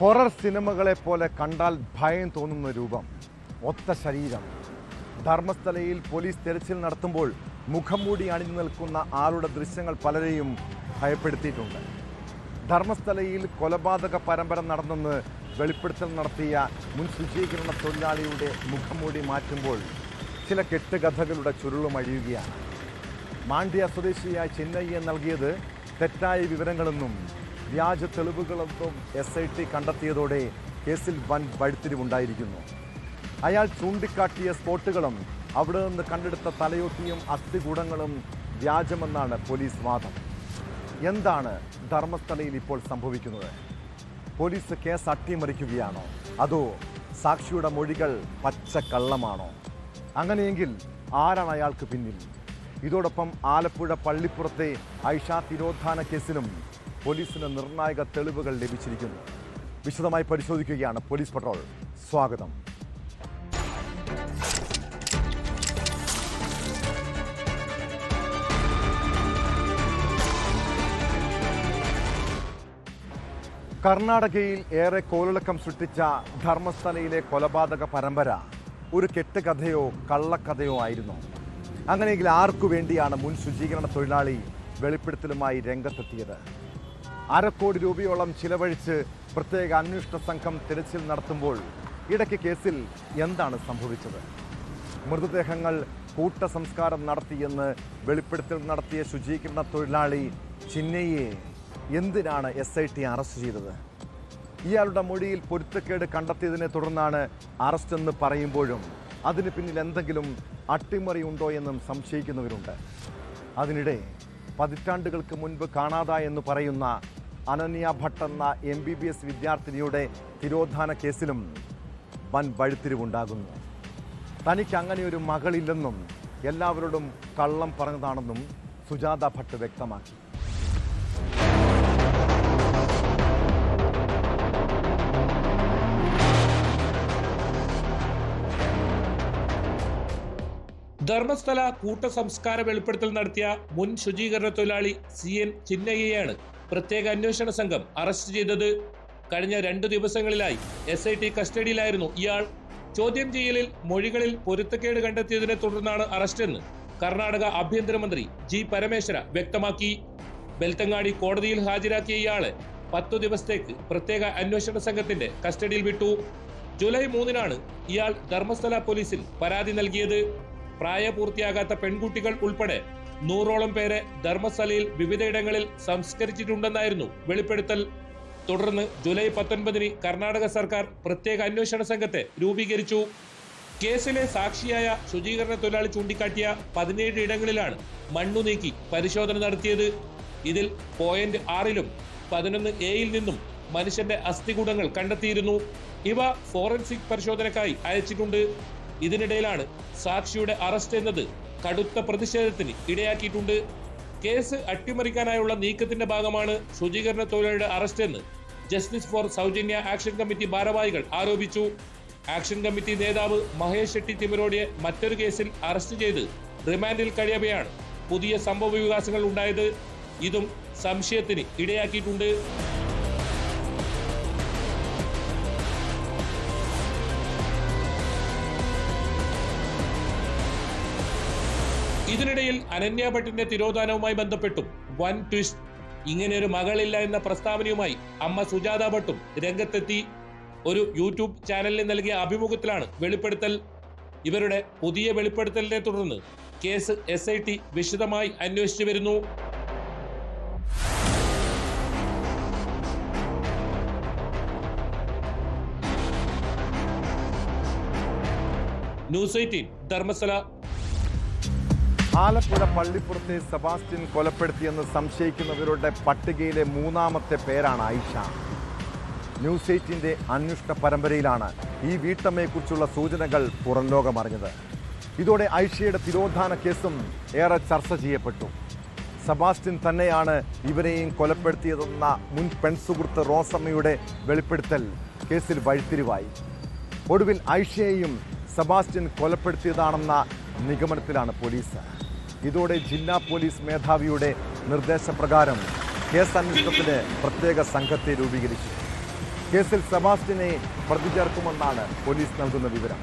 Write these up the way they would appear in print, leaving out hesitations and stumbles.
Horror സിനിമകളെ പോലെ കണ്ടാൽ ഭയം തോന്നുന്ന രൂപം, ഒത്ത ശരീരം. ധർമ്മസ്ഥലയിൽ പോലീസ് തെരച്ചിൽ നടത്തുമ്പോൾ മുഖം മൂടി അണിഞ്ഞു നിൽക്കുന്ന ആളുടെ ദൃശ്യങ്ങൾ പലരെയും ഭയപ്പെടുത്തിയിട്ടുണ്ട്. ധർമ്മസ്ഥലയിൽ കൊലപാതക പരമ്പര നടന്നെന്ന് വെളിപ്പെടുത്തൽ നടത്തിയ മുൻ ശുചീകരണ തൊഴിലാളിയുടെ മുഖംമൂടി മാറ്റുമ്പോൾ ചില കെട്ടുകഥകളുടെ ചുരുളുമഴിയുകയാണ്. മാണ്ഡ്യ സ്വദേശിയായ ചിന്നയ്യ നൽകിയത് തെറ്റായ വിവരങ്ങളെന്നും വ്യാജ തെളിവുകളെന്നും SIT കണ്ടെത്തിയതോടെ കേസിൽ വൻ വഴിത്തിരിവുണ്ടായിരിക്കുന്നു. അയാൾ ചൂണ്ടിക്കാട്ടിയ സ്പോട്ടുകളും അവിടെ നിന്ന് കണ്ടെടുത്ത തലയൊട്ടിയും അസ്ഥികൂടങ്ങളും വ്യാജമെന്നാണ് പോലീസ് വാദം. എന്താണ് ധർമ്മസ്ഥലയിൽ ഇപ്പോൾ സംഭവിക്കുന്നത്? പോലീസ് കേസ് അട്ടിമറിക്കുകയാണോ, അതോ സാക്ഷിയുടെ മൊഴികൾ പച്ചക്കള്ളമാണോ? അങ്ങനെയെങ്കിൽ ആരാണ് അയാൾക്ക് പിന്നിൽ? ഇതോടൊപ്പം ആലപ്പുഴ പള്ളിപ്പുറത്തെ ഐഷ തിരോധാന കേസിലും പോലീസിന് നിർണായക തെളിവുകൾ ലഭിച്ചിരിക്കുന്നു. വിശദമായി പരിശോധിക്കുകയാണ് പോലീസ് പട്രോൾ. സ്വാഗതം. കർണാടകയിൽ ഏറെ കോളിളക്കം സൃഷ്ടിച്ച ധർമ്മസ്ഥലയിലെ കൊലപാതക പരമ്പര ഒരു കെട്ടുകഥയോ കള്ളക്കഥയോ ആയിരുന്നു. അങ്ങനെയെങ്കിൽ ആർക്കു വേണ്ടിയാണ് മുൻ ശുചീകരണ തൊഴിലാളി വെളിപ്പെടുത്തലുമായി രംഗത്തെത്തിയത്? 1/2 കോടി രൂപയോളം ചിലവഴിച്ച് പ്രത്യേക അന്വേഷണ സംഘം തിരച്ചിൽ നടത്തുമ്പോൾ ഇടയ്ക്ക് കേസിൽ എന്താണ് സംഭവിച്ചത്? മൃതദേഹങ്ങൾ കൂട്ടസംസ്കാരം നടത്തിയെന്ന് വെളിപ്പെടുത്തൽ നടത്തിയ ശുചീകരണ തൊഴിലാളി ചിന്നയ്യെ എന്തിനാണ് SIT അറസ്റ്റ് ചെയ്തത്? ഇയാളുടെ മൊഴിയിൽ പൊരുത്തക്കേട് കണ്ടെത്തിയതിനെ തുടർന്നാണ് അറസ്റ്റ് എന്ന് പറയുമ്പോഴും അതിന് പിന്നിൽ എന്തെങ്കിലും അട്ടിമറി ഉണ്ടോ എന്നും സംശയിക്കുന്നവരുണ്ട്. അതിനിടെ പതിറ്റാണ്ടുകൾക്ക് മുൻപ് കാണാതായെന്ന് പറയുന്ന അനന്യ ഭട്ട് എന്ന MBBS വിദ്യാർത്ഥിനിയുടെ തിരോധാന കേസിലും വൻ വഴിത്തിരിവുണ്ടാകുന്നു. തനിക്ക് അങ്ങനെയൊരു മകളില്ലെന്നും എല്ലാവരോടും കള്ളം പറഞ്ഞതാണെന്നും സുജാത ഭട്ട് വ്യക്തമാക്കി. ധർമ്മസ്ഥല കൂട്ടസംസ്കാര വെളിപ്പെടുത്തൽ നടത്തിയ മുൻ ശുചീകരണ തൊഴിലാളി CN ചിന്നയ്യയാണ് പ്രത്യേക അന്വേഷണ സംഘം അറസ്റ്റ് ചെയ്തത്. കഴിഞ്ഞ 2 ദിവസങ്ങളിലായി SIT കസ്റ്റഡിയിലായിരുന്നു ഇയാൾ. ചോദ്യം ചെയ്യലിൽ മൊഴികളിൽ പൊരുത്തക്കേട് കണ്ടെത്തിയതിനെ തുടർന്നാണ് അറസ്റ്റെന്ന് കർണാടക ആഭ്യന്തരമന്ത്രി G. പരമേശ്വര വ്യക്തമാക്കി. ബെൽത്തങ്ങാടി കോടതിയിൽ ഹാജരാക്കിയ ഇയാളെ 10 ദിവസത്തേക്ക് പ്രത്യേക അന്വേഷണ സംഘത്തിന്റെ കസ്റ്റഡിയിൽ വിട്ടു. ജൂലൈ 3-നാണ് ഇയാൾ ധർമ്മസ്ഥല പോലീസിൽ പരാതി നൽകിയത്. പ്രായപൂർത്തിയാകാത്ത പെൺകുട്ടികൾ ഉൾപ്പെടെ 100ഓളം പേരെ ധർമ്മസ്ഥലയിൽ വിവിധയിടങ്ങളിൽ സംസ്കരിച്ചിട്ടുണ്ടെന്നായിരുന്നു വെളിപ്പെടുത്തൽ. തുടർന്ന് ജൂലൈ 19-ന് കർണാടക സർക്കാർ പ്രത്യേക അന്വേഷണ സംഘത്തെ രൂപീകരിച്ചു. കേസിലെ സാക്ഷിയായ ശുചീകരണ തൊഴിലാളി ചൂണ്ടിക്കാട്ടിയ 17 ഇടങ്ങളിലാണ് മണ്ണു നീക്കി പരിശോധന നടത്തിയത്. ഇതിൽ പോയിന്റ് 6-ലും 11A-യിൽ നിന്നും മനുഷ്യന്റെ അസ്ഥികൂടങ്ങൾ കണ്ടെത്തിയിരുന്നു. ഇവ ഫോറൻസിക് പരിശോധനയ്ക്കായി അയച്ചിട്ടുണ്ട്. ഇതിനിടയിലാണ് സാക്ഷിയുടെ അറസ്റ്റ് എന്നത് കടുത്ത പ്രതിഷേധത്തിന് ഇടയാക്കിയിട്ടുണ്ട്. കേസ് അട്ടിമറിക്കാനായുള്ള നീക്കത്തിന്റെ ഭാഗമാണ് ശുചീകരണ തൊഴിലാളിയുടെ അറസ്റ്റ് എന്ന് ജസ്റ്റിസ് ഫോർ സൗജന്യ ആക്ഷൻ കമ്മിറ്റി ഭാരവാഹികൾ ആരോപിച്ചു. ആക്ഷൻ കമ്മിറ്റി നേതാവ് മഹേഷ് ഷെട്ടി തിമരോടിയെ മറ്റൊരു കേസിൽ അറസ്റ്റ് ചെയ്ത് റിമാൻഡിൽ കഴിയവെയാണ് പുതിയ സംഭവ വികാസങ്ങൾ ഉണ്ടായത്. ഇതും സംശയത്തിന് ഇടയാക്കിയിട്ടുണ്ട്. ഇതിനിടയിൽ അനന്യ ഭട്ടിന്റെ തിരോധാനവുമായി ബന്ധപ്പെട്ടും വൻ ട്വിസ്റ്റ്. ഇങ്ങനെയൊരു മകളില്ല എന്ന പ്രസ്താവനയുമായി അമ്മ സുജാത ഭട്ടും രംഗത്തെത്തി. ഒരു YouTube ചാനലിന് നൽകിയ അഭിമുഖത്തിലാണ് വെളിപ്പെടുത്തൽ. ഇവരുടെ പുതിയ വെളിപ്പെടുത്തലിനെ തുടർന്ന് കേസ് SIT വിശദമായി അന്വേഷിച്ചു വരുന്നു. ന്യൂസ് 18 ധർമ്മസ്ഥല. ആലപ്പുഴ പള്ളിപ്പുറത്തെ സെബാസ്റ്റ്യൻ കൊലപ്പെടുത്തിയെന്ന് സംശയിക്കുന്നവരുടെ പട്ടികയിലെ 3-ാമത്തെ പേരാണ് ഐഷ. ന്യൂസ് 18-ന്റെ അന്വേഷണ പരമ്പരയിലാണ് ഈ വീട്ടമ്മയെക്കുറിച്ചുള്ള സൂചനകൾ പുറം ലോകമറിഞ്ഞത്. ഇതോടെ ഐഷയുടെ തിരോധാന കേസും ഏറെ ചർച്ച ചെയ്യപ്പെട്ടു. സെബാസ്റ്റ്യൻ തന്നെയാണ് ഇവരെയും കൊലപ്പെടുത്തിയതെന്ന മുൻ പെൺസുഹൃത്ത് റോസമ്മയുടെ വെളിപ്പെടുത്തൽ കേസിൽ വഴിത്തിരിവായി. ഒടുവിൽ ഐഷയെയും സെബാസ്റ്റ്യൻ കൊലപ്പെടുത്തിയതാണെന്ന നിഗമനത്തിലാണ് പോലീസ്. ഇതോടെ ജില്ലാ പോലീസ് മേധാവിയുടെ നിർദ്ദേശപ്രകാരം കേസന്വേഷണത്തിന് പ്രത്യേക സംഘത്തെ രൂപീകരിച്ചു. കേസിൽ സെബാസ്റ്റ്യനെ പ്രതി ചേർക്കുമെന്നാണ് പോലീസ് നൽകുന്ന വിവരം.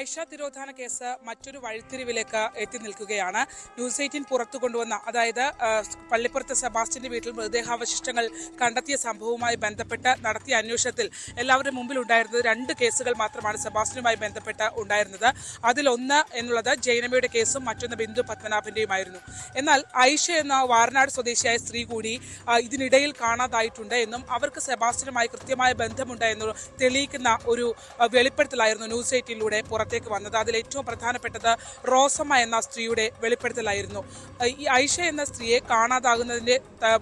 ഐഷ തിരോധാന കേസ് മറ്റൊരു വഴിത്തിരിവിലേക്ക് എത്തി നിൽക്കുകയാണ്. ന്യൂസ് 18 പുറത്തു കൊണ്ടുവന്ന, അതായത് പള്ളിപ്പുറത്ത് സെബാസ്റ്റ്യന്റെ വീട്ടിൽ മൃതദേഹാവശിഷ്ടങ്ങൾ കണ്ടെത്തിയ സംഭവവുമായി ബന്ധപ്പെട്ട് നടത്തിയ അന്വേഷണത്തിൽ എല്ലാവരുടെ മുമ്പിൽ ഉണ്ടായിരുന്നത് 2 കേസുകൾ മാത്രമാണ് സെബാസ്റ്റ്യനുമായി ബന്ധപ്പെട്ട് ഉണ്ടായിരുന്നത്. അതിലൊന്ന് എന്നുള്ളത് ജൈനമ്മയുടെ കേസും മറ്റൊന്ന് ബിന്ദു പത്മനാഭന്റെയുമായിരുന്നു. എന്നാൽ ഐഷ എന്ന വാരനാട് സ്വദേശിയായ സ്ത്രീ കൂടി ഇതിനിടയിൽ കാണാതായിട്ടുണ്ട് എന്നും അവർക്ക് സെബാസ്റ്റ്യനുമായി കൃത്യമായ ബന്ധമുണ്ട് എന്നും തെളിയിക്കുന്ന ഒരു വെളിപ്പെടുത്തലായിരുന്നു ന്യൂസ് 18ലൂടെ പുറത്തേക്ക് വന്നത്. അതിൽ ഏറ്റവും പ്രധാനപ്പെട്ടത് റോസമ്മ എന്ന സ്ത്രീയുടെ വെളിപ്പെടുത്തലായിരുന്നു. ഈ ഐഷ എന്ന സ്ത്രീയെ കാണാതാകുന്നതിന്റെ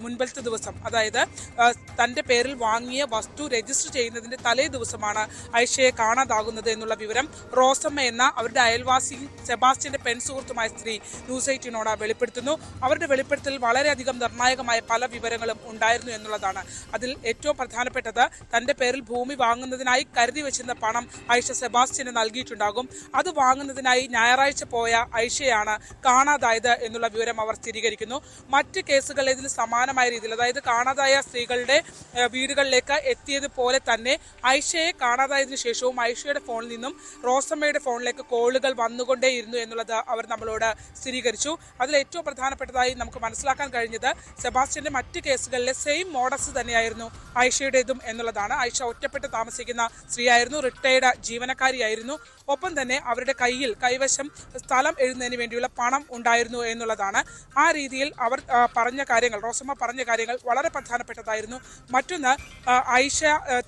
മുൻപത്തെ ദിവസം, അതായത് തന്റെ പേരിൽ വാങ്ങിയ വസ്തു രജിസ്റ്റർ ചെയ്യുന്നതിന്റെ തലേ ദിവസമാണ് ഐഷയെ കാണാതാകുന്നത് എന്നുള്ള വിവരം റോസമ്മ എന്ന അവരുടെ അയൽവാസി സെബാസ്റ്റ്യന്റെ പെൺസുഹൃത്തുമായ സ്ത്രീ ന്യൂസ് 18നോട് വെളിപ്പെടുത്തുന്നു. അവരുടെ വെളിപ്പെടുത്തൽ വളരെയധികം നിർണായകമായ പല വിവരങ്ങളും ഉണ്ടായിരുന്നു എന്നുള്ളതാണ്. അതിൽ ഏറ്റവും പ്രധാനപ്പെട്ടത് തന്റെ പേരിൽ ഭൂമി വാങ്ങുന്നതിനായി കരുതി വെച്ചിരുന്ന പണം ഐഷ സെബാസ്റ്റ്യന് നൽകിയിട്ടുണ്ടാകും. അത് വാങ്ങുന്നതിനായി ഞായറാഴ്ച പോയ ഐഷയാണ് കാണാതായത് എന്നുള്ള വിവരം അവർ സ്ഥിരീകരിക്കുന്നു. മറ്റ് കേസുകൾ ഇതിൽ സമാനമായ രീതിയിൽ, അതായത് കാണാതായ സ്ത്രീകളുടെ വീടുകളിലേക്ക് എത്തിയതുപോലെ തന്നെ ഐഷയെ കാണാതായതിനു ശേഷവും ഐഷയുടെ ഫോണിൽ നിന്നും റോസമ്മയുടെ ഫോണിലേക്ക് കോളുകൾ വന്നുകൊണ്ടേയിരുന്നു എന്നുള്ളത് അവർ നമ്മളോട് സ്ഥിരീകരിച്ചു. അതിൽ ഏറ്റവും പ്രധാനപ്പെട്ടതായി നമുക്ക് മനസ്സിലാക്കാൻ കഴിഞ്ഞത് സെബാസ്റ്റ്യന്റെ മറ്റ് കേസുകളിലെ സെയിം മോഡസ് തന്നെയായിരുന്നു ഐഷയുടേതും എന്നുള്ളതാണ്. ഐഷ ഒറ്റപ്പെട്ട് താമസിക്കുന്ന സ്ത്രീയായിരുന്നു, റിട്ടയർഡ് ജീവനക്കാരിയായിരുന്നു. ഒപ്പം തന്നെ അവരുടെ കൈവശം സ്ഥലം എഴുതുന്നതിന് വേണ്ടിയുള്ള പണം ഉണ്ടായിരുന്നു എന്നുള്ളതാണ്. ആ രീതിയിൽ അവർ പറഞ്ഞ കാര്യങ്ങൾ, റോസമ്മ പറഞ്ഞ കാര്യങ്ങൾ വളരെ പ്രധാനപ്പെട്ടതായിരുന്നു. മറ്റൊന്ന്, ഐഷ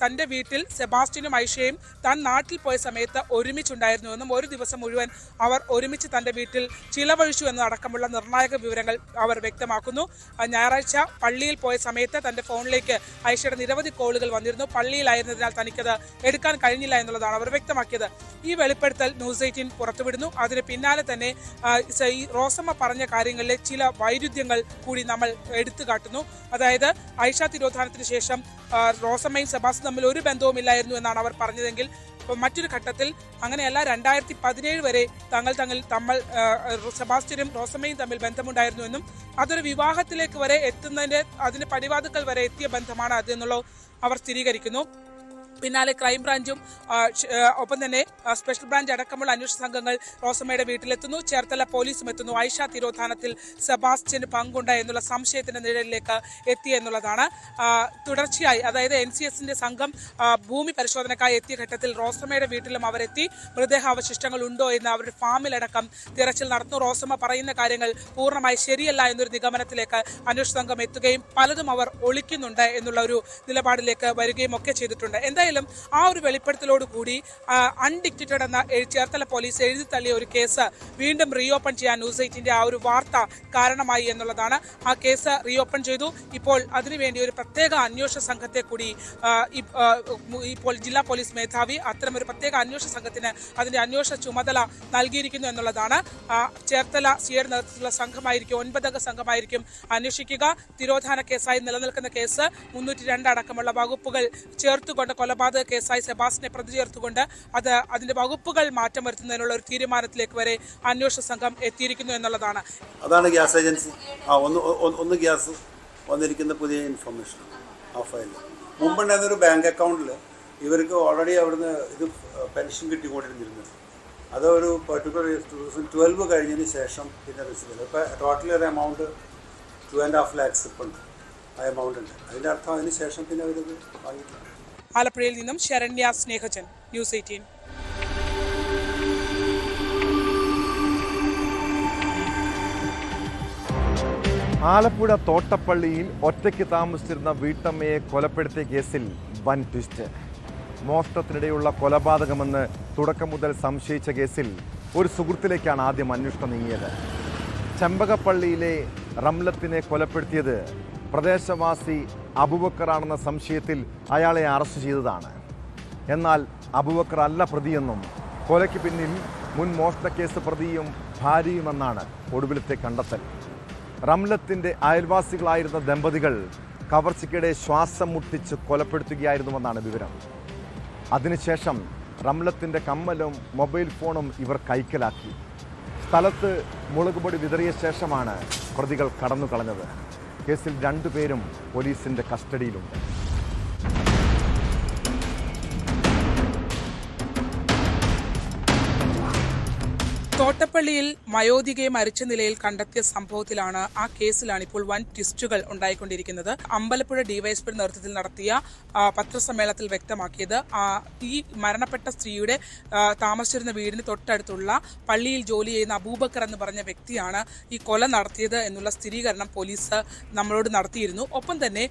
തൻ്റെ വീട്ടിൽ സെബാസ്റ്റ്യനും ഐഷയും താൻ നാട്ടിൽ പോയ സമയത്ത് ഒരുമിച്ചുണ്ടായിരുന്നു എന്നും ഒരു ദിവസം മുഴുവൻ അവർ ഒരുമിച്ച് തൻ്റെ വീട്ടിൽ ചിലവഴിച്ചു എന്നതടക്കമുള്ള നിർണായക വിവരങ്ങൾ അവർ വ്യക്തമാക്കുന്നു. ഞായറാഴ്ച പള്ളിയിൽ പോയ സമയത്ത് തൻ്റെ ഫോണിലേക്ക് ഐഷയുടെ നിരവധി കോളുകൾ വന്നിരുന്നു. പള്ളിയിലായിരുന്നതിനാൽ തനിക്കത് എടുക്കാൻ കഴിഞ്ഞില്ല എന്നുള്ളതാണ് അവർ വ്യക്തമാക്കിയത്. ഈ വെളിപ്പെടുത്തൽ ന്യൂസ് 18 പുറത്തുവിടുന്നു. അതിന് പിന്നാലെ തന്നെ ഈ റോസമ്മ പറഞ്ഞ കാര്യങ്ങളിലെ ചില വൈരുദ്ധ്യങ്ങൾ കൂടി നമ്മൾ എടുത്തു കാട്ടുന്നു. അതായത് ഐഷ തിരോധാനത്തിന് ശേഷം റോസമ്മയും സെബാസ്റ്റ്യനും തമ്മിൽ ഒരു ബന്ധവുമില്ലായിരുന്നു എന്നാണ് അവർ പറഞ്ഞതെങ്കിൽ മറ്റൊരു ഘട്ടത്തിൽ അങ്ങനെയല്ല, 2017 വരെ സെബാസ്റ്റ്യനും റോസമ്മയും തമ്മിൽ ബന്ധമുണ്ടായിരുന്നു എന്നും അതൊരു വിവാഹത്തിലേക്ക് വരെ എത്തുന്നതിന്റെ അതിന്റെ പടിവാതുക്കൾ വരെ എത്തിയ ബന്ധമാണ് അതെന്നുള്ള അവർ സ്ഥിരീകരിക്കുന്നു. പിന്നാലെ ക്രൈംബ്രാഞ്ചും ഒപ്പം തന്നെ സ്പെഷ്യൽ ബ്രാഞ്ച് അടക്കമുള്ള അന്വേഷണ സംഘങ്ങൾ റോസമ്മയുടെ വീട്ടിലെത്തുന്നു. ചേർത്തല പോലീസും എത്തുന്നു. ഐഷ തിരോധാനത്തിൽ സെബാസ്റ്റ്യന് പങ്കുണ്ട് എന്നുള്ള സംശയത്തിന്റെ നിഴലിലേക്ക് എത്തി എന്നുള്ളതാണ്. തുടർച്ചയായി, അതായത് NCSന്റെ സംഘം ഭൂമി പരിശോധനക്കായി എത്തിയ ഘട്ടത്തിൽ റോസമ്മയുടെ വീട്ടിലും അവരെത്തി. മൃതദേഹാവശിഷ്ടങ്ങൾ ഉണ്ടോ എന്ന് അവരുടെ ഫാമിലടക്കം തിരച്ചിൽ നടത്തുന്നു. റോസമ്മ പറയുന്ന കാര്യങ്ങൾ പൂർണ്ണമായി ശരിയല്ല എന്നൊരു നിഗമനത്തിലേക്ക് അന്വേഷണ സംഘം എത്തുകയും പലതും അവർ ഒളിക്കുന്നുണ്ട് എന്നുള്ള ഒരു നിലപാടിലേക്ക് വരികയും ഒക്കെ ചെയ്തിട്ടുണ്ട്. എന്തായാലും ആ ഒരു വെളിപ്പെടുത്തലോട് കൂടി അൺഡിക്റ്റഡ് എന്ന ചേർത്തല പോലീസ് എഴുതി തള്ളിയ ഒരു കേസ് വീണ്ടും റീഓപ്പൺ ചെയ്യാൻ ന്യൂസ് 18ന്റെ ആ ഒരു വാർത്ത കാരണമായി എന്നുള്ളതാണ്. ആ കേസ് റീഓപ്പൺ ചെയ്തു. ഇപ്പോൾ അതിനുവേണ്ടി ഒരു പ്രത്യേക അന്വേഷണ സംഘത്തെ കൂടി ഇപ്പോൾ ജില്ലാ പോലീസ് മേധാവി അത്തരമൊരു പ്രത്യേക അന്വേഷണ സംഘത്തിന് അതിന്റെ അന്വേഷണ ചുമതല നൽകിയിരിക്കുന്നു എന്നുള്ളതാണ്. ചേർത്തല സിയുടെ നേതൃത്വത്തിലുള്ള സംഘമായിരിക്കും, 9 അംഗ സംഘമായിരിക്കും അന്വേഷിക്കുക. തിരോധാന കേസായി നിലനിൽക്കുന്ന കേസ് 302 അടക്കമുള്ള വകുപ്പുകൾ ചേർത്തുകൊണ്ട് കൊലപാതക കേസായി സെബാസ്റ്റ്യനെ പ്രതി ചേർത്തുകൊണ്ട് അതിന്റെ വകുപ്പുകൾ മാറ്റം വരുത്തുന്നതിനുള്ള ഒരു തീരുമാനത്തിലേക്ക് വരെ അന്വേഷണ സംഘം എത്തിയിരിക്കുന്നു എന്നുള്ളതാണ്. അതാണ് ഗ്യാസ് ഏജൻസി ഒന്ന് ഗ്യാസ് വന്നിരിക്കുന്ന പുതിയ ഇൻഫർമേഷൻ. ആ ഫയലിൽ മുമ്പുണ്ടായിരുന്നൊരു ബാങ്ക് അക്കൗണ്ടിൽ ഇവർക്ക് ഓൾറെഡി അവിടുന്ന് ഇത് പെൻഷൻ കിട്ടിക്കൊണ്ടിരുന്നിരുന്നത്. അതൊരു പെർട്ടിക്കുലർ 2012 കഴിഞ്ഞതിന് ശേഷം പിന്നെ റിസീവ് ചെയ്തത്. ഇപ്പോൾ ടോട്ടൽ ഒരു എമൗണ്ട് 2.5 lakhs ഇപ്പം ഉണ്ട്. ആ എമൗണ്ട് ഉണ്ട്. അതിൻ്റെ അർത്ഥം അതിന് ശേഷം പിന്നെ അവരത് വാങ്ങിയിട്ടില്ല. ആലപ്പുഴയിൽ നിന്നും ശരണ്യ സ്നേഹജൻ, ന്യൂസ് 18. ആലപ്പുഴ തോട്ടപ്പള്ളിയിൽ ഒറ്റയ്ക്ക് താമസിച്ചിരുന്ന വീട്ടമ്മയെ കൊലപ്പെടുത്തിയ കേസിൽ വൻ ട്വിസ്റ്റ്. മോഷണത്തിനിടെയുള്ള കൊലപാതകമെന്ന് തുടക്കം മുതൽ സംശയിച്ച കേസിൽ ഒരു സുഹൃത്തിലേക്കാണ് ആദ്യം അന്വേഷണം നീങ്ങിയത്. ചെമ്പകപ്പള്ളിയിലെ റംലത്തിനെ കൊലപ്പെടുത്തിയത് പ്രദേശവാസി അബൂബക്കറാണെന്ന സംശയത്തിൽ അയാളെ അറസ്റ്റ് ചെയ്തതാണ്. എന്നാൽ അബൂബക്കർ അല്ല പ്രതിയെന്നും കൊലയ്ക്ക് പിന്നിൽ മുൻ മോഷണക്കേസ് പ്രതിയും ഭാര്യയുമെന്നാണ് ഒടുവിലത്തെ കണ്ടെത്തൽ. റംലത്തിൻ്റെ അയൽവാസികളായിരുന്ന ദമ്പതികൾ കവർച്ചയ്ക്കിടെ ശ്വാസം മുട്ടിച്ച് കൊലപ്പെടുത്തുകയായിരുന്നുവെന്നാണ് വിവരം. അതിനുശേഷം റംലത്തിൻ്റെ കമ്മലും മൊബൈൽ ഫോണും ഇവർ കൈക്കലാക്കി. സ്ഥലത്ത് മുളകുപൊടി വിതറിയ ശേഷമാണ് പ്രതികൾ കടന്നു കളഞ്ഞത്. കേസിൽ 2 പേരും പോലീസിന്റെ കസ്റ്റഡിയിലുണ്ട്. തോട്ടപ്പള്ളിയിൽ വയോധികയെ മരിച്ച നിലയിൽ കണ്ടെത്തിയ സംഭവത്തിലാണ്, ആ കേസിലാണ് ഇപ്പോൾ വൻ ട്വിസ്റ്റുകൾ ഉണ്ടായിക്കൊണ്ടിരിക്കുന്നത്. അമ്പലപ്പുഴ ഡിവൈഎസ്പി നേതൃത്വത്തിൽ നടത്തിയ പത്രസമ്മേളനത്തിൽ വ്യക്തമാക്കിയത് ഈ മരണപ്പെട്ട സ്ത്രീയുടെ താമസിച്ചിരുന്ന വീടിന് തൊട്ടടുത്തുള്ള പള്ളിയിൽ ജോലി ചെയ്യുന്ന അബൂബക്കർ എന്ന് പറഞ്ഞ വ്യക്തിയാണ് ഈ കൊല നടത്തിയത് എന്നുള്ള സ്ഥിരീകരണം പോലീസ് നമ്മളോട് നടത്തിയിരുന്നു. ഒപ്പം തന്നെ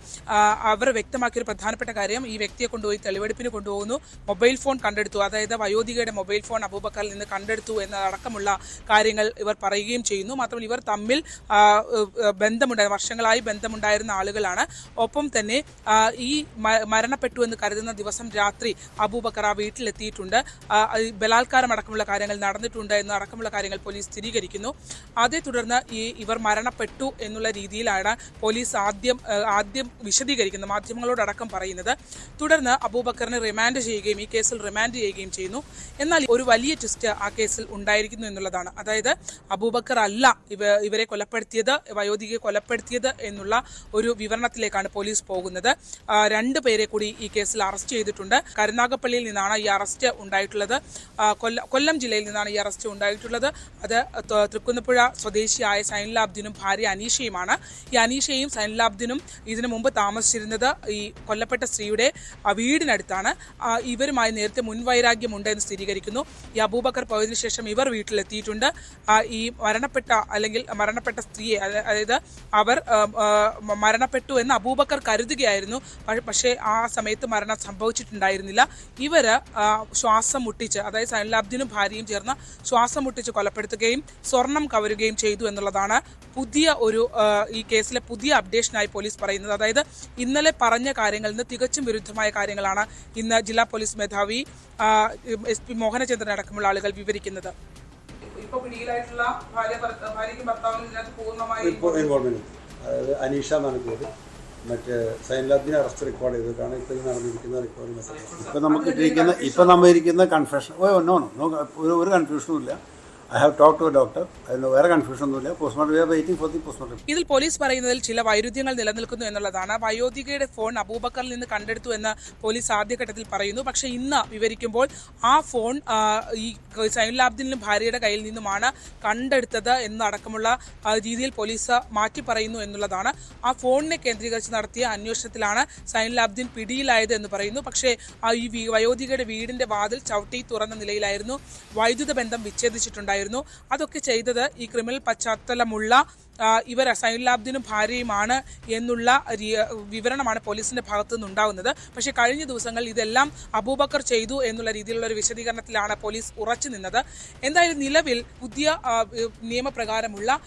അവർ വ്യക്തമാക്കിയൊരു പ്രധാനപ്പെട്ട കാര്യം, ഈ വ്യക്തിയെ കൊണ്ടുപോയി തെളിവെടുപ്പിന് കൊണ്ടുപോകുന്നു, മൊബൈൽ ഫോൺ കണ്ടെടുത്തു, അതായത് വയോധികയുടെ മൊബൈൽ ഫോൺ അബൂബക്കറിൽ നിന്ന് കണ്ടെടുത്തു എന്നതടക്കം കാര്യങ്ങൾ ഇവർ പറയുകയും ചെയ്യുന്നു. മാത്രമല്ല ഇവർ തമ്മിൽ വർഷങ്ങളായി ബന്ധമുണ്ടായിരുന്ന ആളുകളാണ്. ഒപ്പം തന്നെ ഈ മരണപ്പെട്ടു എന്ന് കരുതുന്ന ദിവസം രാത്രി അബൂബക്കർ ആ വീട്ടിലെത്തിയിട്ടുണ്ട്, ബലാത്കാരം അടക്കമുള്ള കാര്യങ്ങൾ നടന്നിട്ടുണ്ട് എന്നടക്കമുള്ള കാര്യങ്ങൾ പോലീസ് സ്ഥിരീകരിക്കുന്നു. അതേ തുടർന്ന് ഇവർ മരണപ്പെട്ടു എന്നുള്ള രീതിയിലാണ് പോലീസ് ആദ്യം വിശദീകരിക്കുന്നത്, മാധ്യമങ്ങളോടക്കം പറയുന്നത്. തുടർന്ന് അബൂബക്കറിനെ റിമാൻഡ് ചെയ്യുകയും ഈ കേസിൽ റിമാൻഡ് ചെയ്യുകയും ചെയ്യുന്നു. എന്നാൽ ഒരു വലിയ ട്വിസ്റ്റ് ആ കേസിൽ ഉണ്ടായിരിക്കുന്നു എന്നുള്ളതാണ്. അതായത് അബൂബക്കർ അല്ല ഇവരെ കൊലപ്പെടുത്തിയത്, വയോധികയെ കൊലപ്പെടുത്തിയത് എന്നുള്ള ഒരു വിവരണത്തിലേക്കാണ് പോലീസ് പോകുന്നത്. 2 പേരെ കൂടി ഈ കേസിൽ അറസ്റ്റ് ചെയ്തിട്ടുണ്ട്. കരുനാഗപ്പള്ളിയിൽ നിന്നാണ് ഈ അറസ്റ്റ് ഉണ്ടായിട്ടുള്ളത്. കൊല്ലം ജില്ലയിൽ നിന്നാണ് ഈ അറസ്റ്റ് ഉണ്ടായിട്ടുള്ളത്. അത് തൃക്കുന്നപ്പുഴ സ്വദേശിയായ സൈൻലാബ്ദിനും ഭാര്യ അനീഷയുമാണ്. ഈ അനീഷയും സൈൻലാബ്ദിനും ഇതിനു മുമ്പ് താമസിച്ചിരുന്നത് ഈ കൊല്ലപ്പെട്ട സ്ത്രീയുടെ വീടിനടുത്താണ്. ഇവരുമായി നേരത്തെ മുൻവൈരാഗ്യമുണ്ട് എന്ന് സ്ഥിരീകരിക്കുന്നു. ഈ അബൂബക്കർ പോയതിനു ശേഷം ഇവർ വീട്ടിലെത്തിയിട്ടുണ്ട്. ഈ മരണപ്പെട്ട സ്ത്രീയെ, അതായത് അവർ മരണപ്പെട്ടു എന്ന് അബൂബക്കർ കരുതുകയായിരുന്നു. പക്ഷേ ആ സമയത്ത് മരണം സംഭവിച്ചിട്ടുണ്ടായിരുന്നില്ല. ഇവര് ശ്വാസം മുട്ടിച്ച്, അതായത് സൈൻലാബ്ദിനും ഭാര്യയും ചേർന്ന് ശ്വാസം മുട്ടിച്ച് കൊലപ്പെടുത്തുകയും സ്വർണം കവരുകയും ചെയ്തു എന്നുള്ളതാണ് പുതിയ ഈ കേസിലെ പുതിയ അപ്ഡേഷനായി പോലീസ് പറയുന്നത്. അതായത് ഇന്നലെ പറഞ്ഞ കാര്യങ്ങളിൽ നിന്ന് തികച്ചും വിരുദ്ധമായ കാര്യങ്ങളാണ് ഇന്ന് ജില്ലാ പോലീസ് മേധാവി SP മോഹനചന്ദ്രൻ അടക്കമുള്ള ആളുകൾ വിവരിക്കുന്നത്. അതായത് അനീഷ എന്നാണ് പേര്. മറ്റേ സൈൻലാബ്ദിനെ അറസ്റ്റ് റെക്കോർഡ് ചെയ്തു. കാരണം ഇപ്പോൾ നടന്നിരിക്കുന്ന റിക്കവറി മെസ്സേജ് ഇപ്പം നമ്മൾ ഇരിക്കുന്ന കൺഫ്യൂഷൻ ഒരു കൺഫ്യൂഷനും ഇല്ല. I have talked to a doctor. വേറെ കൺഫ്യൂഷൻ ഒന്നുമില്ല. Postmortem, we are waiting for the postmortem. ഇതിൽ പോലീസ് പറയുന്നതിൽ ചില വൈരുദ്ധ്യങ്ങൾ നിലനിൽക്കുന്നു എന്നുള്ളതാണ്. വയോധികയുടെ ഫോൺ അബൂബക്കറിൽ നിന്ന് കണ്ടെടുത്തു എന്ന് പോലീസ് ആദ്യഘട്ടത്തിൽ പറയുന്നു. പക്ഷേ ഇന്ന് വിവരിക്കുമ്പോൾ ആ ഫോൺ ഈ സൈൻലാബ്ദിനും ഭാര്യയുടെ കയ്യിൽ നിന്നുമാണ് കണ്ടെടുത്തത് എന്നടക്കമുള്ള രീതിയിൽ പോലീസ് മാറ്റി പറയുന്നു എന്നുള്ളതാണ്. ആ ഫോണിനെ കേന്ദ്രീകരിച്ച് നടത്തിയ അന്വേഷണത്തിലാണ് സൈൻലാബ്ദിൻ പിടിയിലായത് എന്ന് പറയുന്നു. പക്ഷേ ഈ വയോധികയുടെ വീടിന്റെ വാതിൽ ചവിട്ടി തുറന്ന നിലയിലായിരുന്നു. വൈദ്യുത ബന്ധം വിച്ഛേദിച്ചിട്ടുണ്ടായിരുന്നു. അതൊക്കെ ചെയ്തത് ഈ ക്രിമിനൽ പശ്ചാത്തലമുള്ള ഇവർ സൈൻലാബ്ദിനും ഭാര്യയുമാണ് എന്നുള്ള വിവരണമാണ് പോലീസിന്റെ ഭാഗത്തു നിന്നുണ്ടാകുന്നത്. പക്ഷേ കഴിഞ്ഞ ദിവസങ്ങളിൽ ഇതെല്ലാം അബൂബക്കർ ചെയ്തു എന്നുള്ള രീതിയിലുള്ള ഒരു വിശദീകരണത്തിലാണ് പോലീസ് ഉറച്ചു നിന്നത്. എന്തായാലും നിലവിൽ പുതിയ നിയമപ്രകാരമുള്ള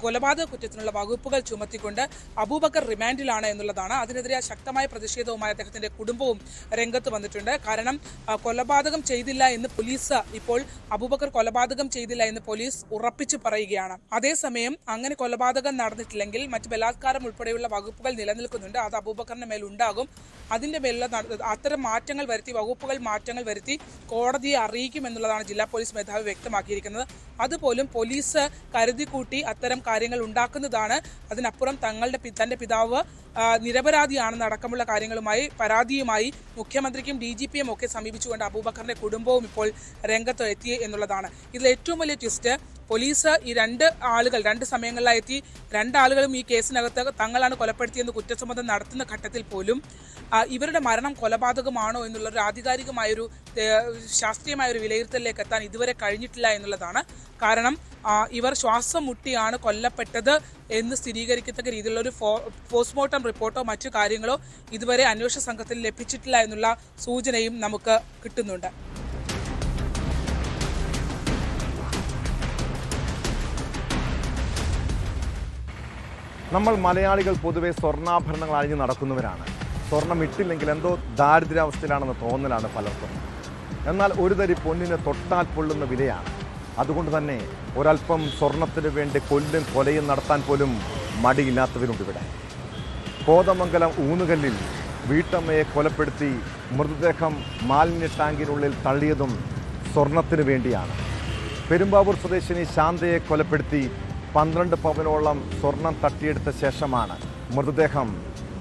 കൊലപാതക കുറ്റത്തിനുള്ള വകുപ്പുകൾ ചുമത്തിക്കൊണ്ട് അബൂബക്കർ റിമാൻഡിലാണ് എന്നുള്ളതാണ്. അതിനെതിരെ ശക്തമായ പ്രതിഷേധവുമായി അദ്ദേഹത്തിന്റെ കുടുംബവും രംഗത്ത് വന്നിട്ടുണ്ട്. കാരണം കൊലപാതകം ചെയ്തില്ല എന്ന് പോലീസ് ഇപ്പോൾ അബൂബക്കർ കൊലപാതകം ചെയ്തില്ല എന്ന് പോലീസ് ഉറപ്പിച്ചു പറയുകയാണ്. അതേസമയം അങ്ങനെ കൊലപാതകം നടന്നിട്ടില്ലെങ്കിൽ മറ്റ് ബലാത്കാരം ഉൾപ്പെടെയുള്ള വകുപ്പുകൾ നിലനിൽക്കുന്നുണ്ട്. അത് അബൂബക്കറിന്റെ മേൽ ഉണ്ടാകും. അതിന്റെ മേലുള്ള അത്തരം മാറ്റങ്ങൾ വരുത്തി, വകുപ്പുകൾ മാറ്റങ്ങൾ വരുത്തി കോടതിയെ അറിയിക്കുമെന്നുള്ളതാണ് ജില്ലാ പോലീസ് മേധാവി വ്യക്തമാക്കിയിരിക്കുന്നത്. അതുപോലും പോലീസ് കരുതിക്കൂട്ടി അത്തരം കാര്യങ്ങൾ ഉണ്ടാക്കുന്നതാണ്. അതിനപ്പുറം തന്റെ പിതാവ് നിരപരാധിയാണെന്ന് അടക്കമുള്ള കാര്യങ്ങളുമായി പരാതിയുമായി മുഖ്യമന്ത്രിക്കും DGPയും ഒക്കെ സമീപിച്ചുകൊണ്ട് അബൂബക്കറിന്റെ കുടുംബവും ഇപ്പോൾ രംഗത്ത് എത്തി എന്നുള്ളതാണ്. ഇതിൽ ഏറ്റവും വലിയ ട്വിസ്റ്റ്, പോലീസ് ഈ 2 സമയങ്ങളിലായി എത്തി 2 ആളുകളും ഈ കേസിനകത്ത് തങ്ങളാണ് കൊലപ്പെടുത്തിയെന്ന് കുറ്റസമ്മതം നടത്തുന്ന ഘട്ടത്തിൽ പോലും ഇവരുടെ മരണം കൊലപാതകമാണോ എന്നുള്ള ഒരു ആധികാരികമായൊരു ശാസ്ത്രീയമായൊരു വിലയിരുത്തലിലേക്ക് എത്താൻ ഇതുവരെ കഴിഞ്ഞിട്ടില്ല എന്നുള്ളതാണ്. കാരണം ഇവർ ശ്വാസം മുട്ടിയാണ് കൊല്ലപ്പെട്ടത് എന്ന് സ്ഥിരീകരിക്കത്തക്ക രീതിയിലുള്ള ഒരു പോസ്റ്റ്മോർട്ടം റിപ്പോർട്ടോ മറ്റു കാര്യങ്ങളോ ഇതുവരെ അന്വേഷണ സംഘത്തിൽ ലഭിച്ചിട്ടില്ല എന്നുള്ള സൂചനയും നമുക്ക് കിട്ടുന്നുണ്ട്. നമ്മൾ മലയാളികൾ പൊതുവെ സ്വർണ്ണാഭരണങ്ങൾ അണിഞ്ഞ് നടക്കുന്നവരാണ്. സ്വർണം ഇട്ടില്ലെങ്കിൽ എന്തോ ദാരിദ്ര്യാവസ്ഥയിലാണെന്ന് തോന്നലാണ് പലർക്കും. എന്നാൽ ഒരു തരി പൊന്നിന് തൊട്ടാൽ പൊള്ളുന്ന വിലയാണ്. അതുകൊണ്ട് തന്നെ ഒരൽപ്പം സ്വർണത്തിന് വേണ്ടി കൊലയും നടത്താൻ പോലും മടിയില്ലാത്തവരുണ്ട് ഇവിടെ. കോതമംഗലം ഊന്നുകല്ലിൽ വീട്ടമ്മയെ കൊലപ്പെടുത്തി മൃതദേഹം മാലിന്യ ടാങ്കിനുള്ളിൽ തള്ളിയതും സ്വർണത്തിന് വേണ്ടിയാണ്. പെരുമ്പാവൂർ സ്വദേശിനി ശാന്തയെ കൊലപ്പെടുത്തി 12 പവനോളം സ്വർണം തട്ടിയെടുത്ത ശേഷമാണ് മൃതദേഹം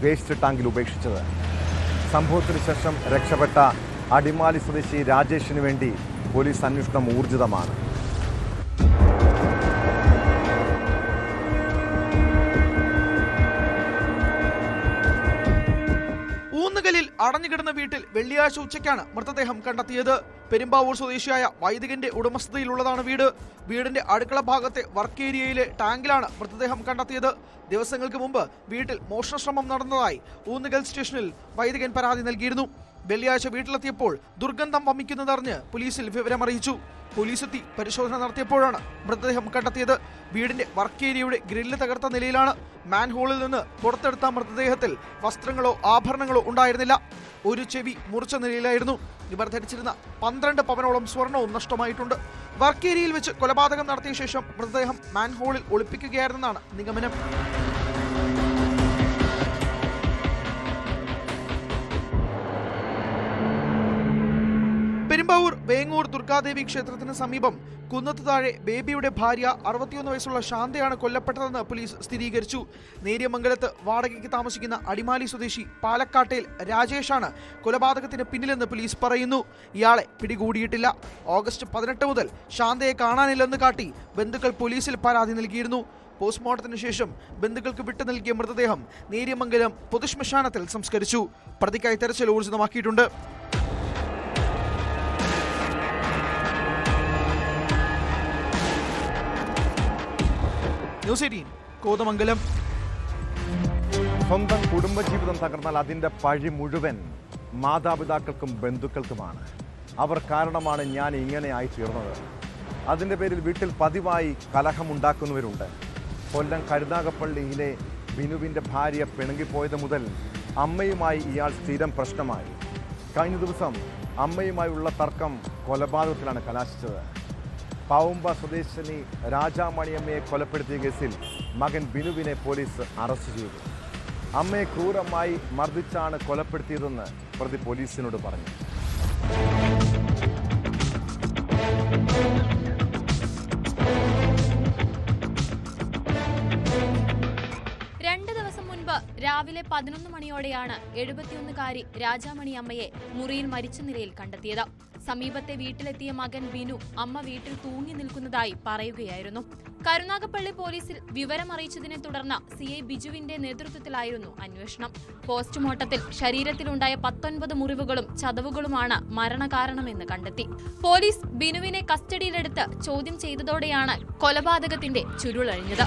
വേസ്റ്റ് ടാങ്കിൽ ഉപേക്ഷിച്ചത്. സംഭവത്തിന് ശേഷം രക്ഷപ്പെട്ട അടിമാലി സ്വദേശി രാജേഷിന് വേണ്ടി പോലീസ് അന്വേഷണം ഊർജിതമാണ്. ഊന്നുകലിൽ അടഞ്ഞുകിടന്ന വീട്ടിൽ വെള്ളിയാഴ്ച ഉച്ചയ്ക്കാണ് മൃതദേഹം കണ്ടെത്തിയത്. പെരുമ്പാവൂർ സ്വദേശിയായ വൈദികന്റെ ഉടമസ്ഥതയിലുള്ളതാണ് വീട്. വീടിന്റെ അടുക്കള ഭാഗത്തെ വർക്ക് ഏരിയയിലെ ടാങ്കിലാണ് മൃതദേഹം കണ്ടെത്തിയത്. ദിവസങ്ങൾക്ക് മുമ്പ് വീട്ടിൽ മോഷണശ്രമം നടന്നതായി ഊന്നുകൽ സ്റ്റേഷനിൽ വൈദികൻ പരാതി നൽകിയിരുന്നു. വെള്ളിയാഴ്ച വീട്ടിലെത്തിയപ്പോൾ ദുർഗന്ധം വമിക്കുന്നതറിഞ്ഞ് പോലീസിൽ വിവരമറിയിച്ചു. പോലീസെത്തി പരിശോധന നടത്തിയപ്പോഴാണ് മൃതദേഹം കണ്ടെത്തിയത്. വീടിന്റെ വർക്ക് ഏരിയയുടെ ഗ്രില്ല് തകർത്ത നിലയിലാണ്. മാൻഹോളിൽ നിന്ന് പുറത്തെടുത്ത മൃതദേഹത്തിൽ വസ്ത്രങ്ങളോ ആഭരണങ്ങളോ ഉണ്ടായിരുന്നില്ല. ഒരു ചെവി മുറിച്ച നിലയിലായിരുന്നു. ഇവർ ധരിച്ചിരുന്ന 12 പവനോളം സ്വർണവും നഷ്ടമായിട്ടുണ്ട്. വർക്ക് ഏരിയയിൽ വെച്ച് കൊലപാതകം നടത്തിയ ശേഷം മൃതദേഹം മാൻഹോളിൽ ഒളിപ്പിക്കുകയായിരുന്നെന്നാണ് നിഗമനം. പെരുമ്പാവൂർ വേങ്ങൂർ ദുർഗാദേവി ക്ഷേത്രത്തിന് സമീപം കുന്നത്ത് താഴെ ബേബിയുടെ ഭാര്യ 61 വയസ്സുള്ള ശാന്തയാണ് കൊല്ലപ്പെട്ടതെന്ന് പോലീസ് സ്ഥിരീകരിച്ചു. നേര്യമംഗലത്ത് വാടകയ്ക്ക് താമസിക്കുന്ന അടിമാലി സ്വദേശി പാലക്കാട്ടേൽ രാജേഷാണ് കൊലപാതകത്തിന് പിന്നിലെന്ന് പോലീസ് പറയുന്നു. ഇയാളെ പിടികൂടിയിട്ടില്ല. ഓഗസ്റ്റ് 18 മുതൽ ശാന്തയെ കാണാനില്ലെന്ന് കാട്ടി ബന്ധുക്കൾ പോലീസിൽ പരാതി നൽകിയിരുന്നു. പോസ്റ്റ്മോർട്ടത്തിന് ശേഷം ബന്ധുക്കൾക്ക് വിട്ടു നൽകിയ മൃതദേഹം നേര്യമംഗലം പൊതുശ്മശാനത്തിൽ സംസ്കരിച്ചു. പ്രതിക്കായി തെരച്ചിൽ ഊർജിതമാക്കിയിട്ടുണ്ട്. ന്യൂസ് 18 കോതമംഗലം. സ്വന്തം കുടുംബജീവിതം തകർന്നാൽ അതിൻ്റെ പഴി മുഴുവൻ മാതാപിതാക്കൾക്കും ബന്ധുക്കൾക്കുമാണ്. അവർ കാരണമാണ് ഞാൻ ഇങ്ങനെ ആയിത്തീർന്നത്. അതിൻ്റെ പേരിൽ വീട്ടിൽ പതിവായി കലഹമുണ്ടാക്കുന്നവരുണ്ട്. കൊല്ലം കരുനാഗപ്പള്ളിയിലെ ബിനുവിൻ്റെ ഭാര്യ പിണങ്ങിപ്പോയത് മുതൽ അമ്മയുമായി ഇയാൾ സ്ഥിരം പ്രശ്നമായി. കഴിഞ്ഞ ദിവസം അമ്മയുമായുള്ള തർക്കം കൊലപാതകത്തിലാണ് കലാശിച്ചത്. പാവുമ്പ സ്വദേശിനി രാജാമണിയമ്മയെ കൊലപ്പെടുത്തിയ കേസിൽ മകൻ ബിനുവിനെ പോലീസ് അറസ്റ്റ് ചെയ്തു. അമ്മയെ ക്രൂരമായി മർദ്ദിച്ചാണ് കൊലപ്പെടുത്തിയതെന്ന് പ്രതി പോലീസിനോട് പറഞ്ഞു. രാവിലെ 11 മണിയോടെയാണ് 71കാരി രാജാമണി അമ്മയെ മുറിയിൽ മരിച്ച നിലയിൽ കണ്ടെത്തിയത്. സമീപത്തെ വീട്ടിലെത്തിയ മകൻ ബിനു അമ്മ വീട്ടിൽ തൂങ്ങി നിൽക്കുന്നതായി പറയുകയായിരുന്നു. കരുനാഗപ്പള്ളി പോലീസിൽ വിവരമറിയിച്ചതിനെ തുടർന്ന് CI ബിജുവിന്റെ നേതൃത്വത്തിലായിരുന്നു അന്വേഷണം. പോസ്റ്റ്മോർട്ടത്തിൽ ശരീരത്തിലുണ്ടായ 19 മുറിവുകളും ചതവുകളുമാണ് മരണകാരണമെന്ന് കണ്ടെത്തി. പോലീസ് ബിനുവിനെ കസ്റ്റഡിയിലെടുത്ത് ചോദ്യം ചെയ്തതോടെയാണ് കൊലപാതകത്തിന്റെ ചുരുളഴിഞ്ഞത്.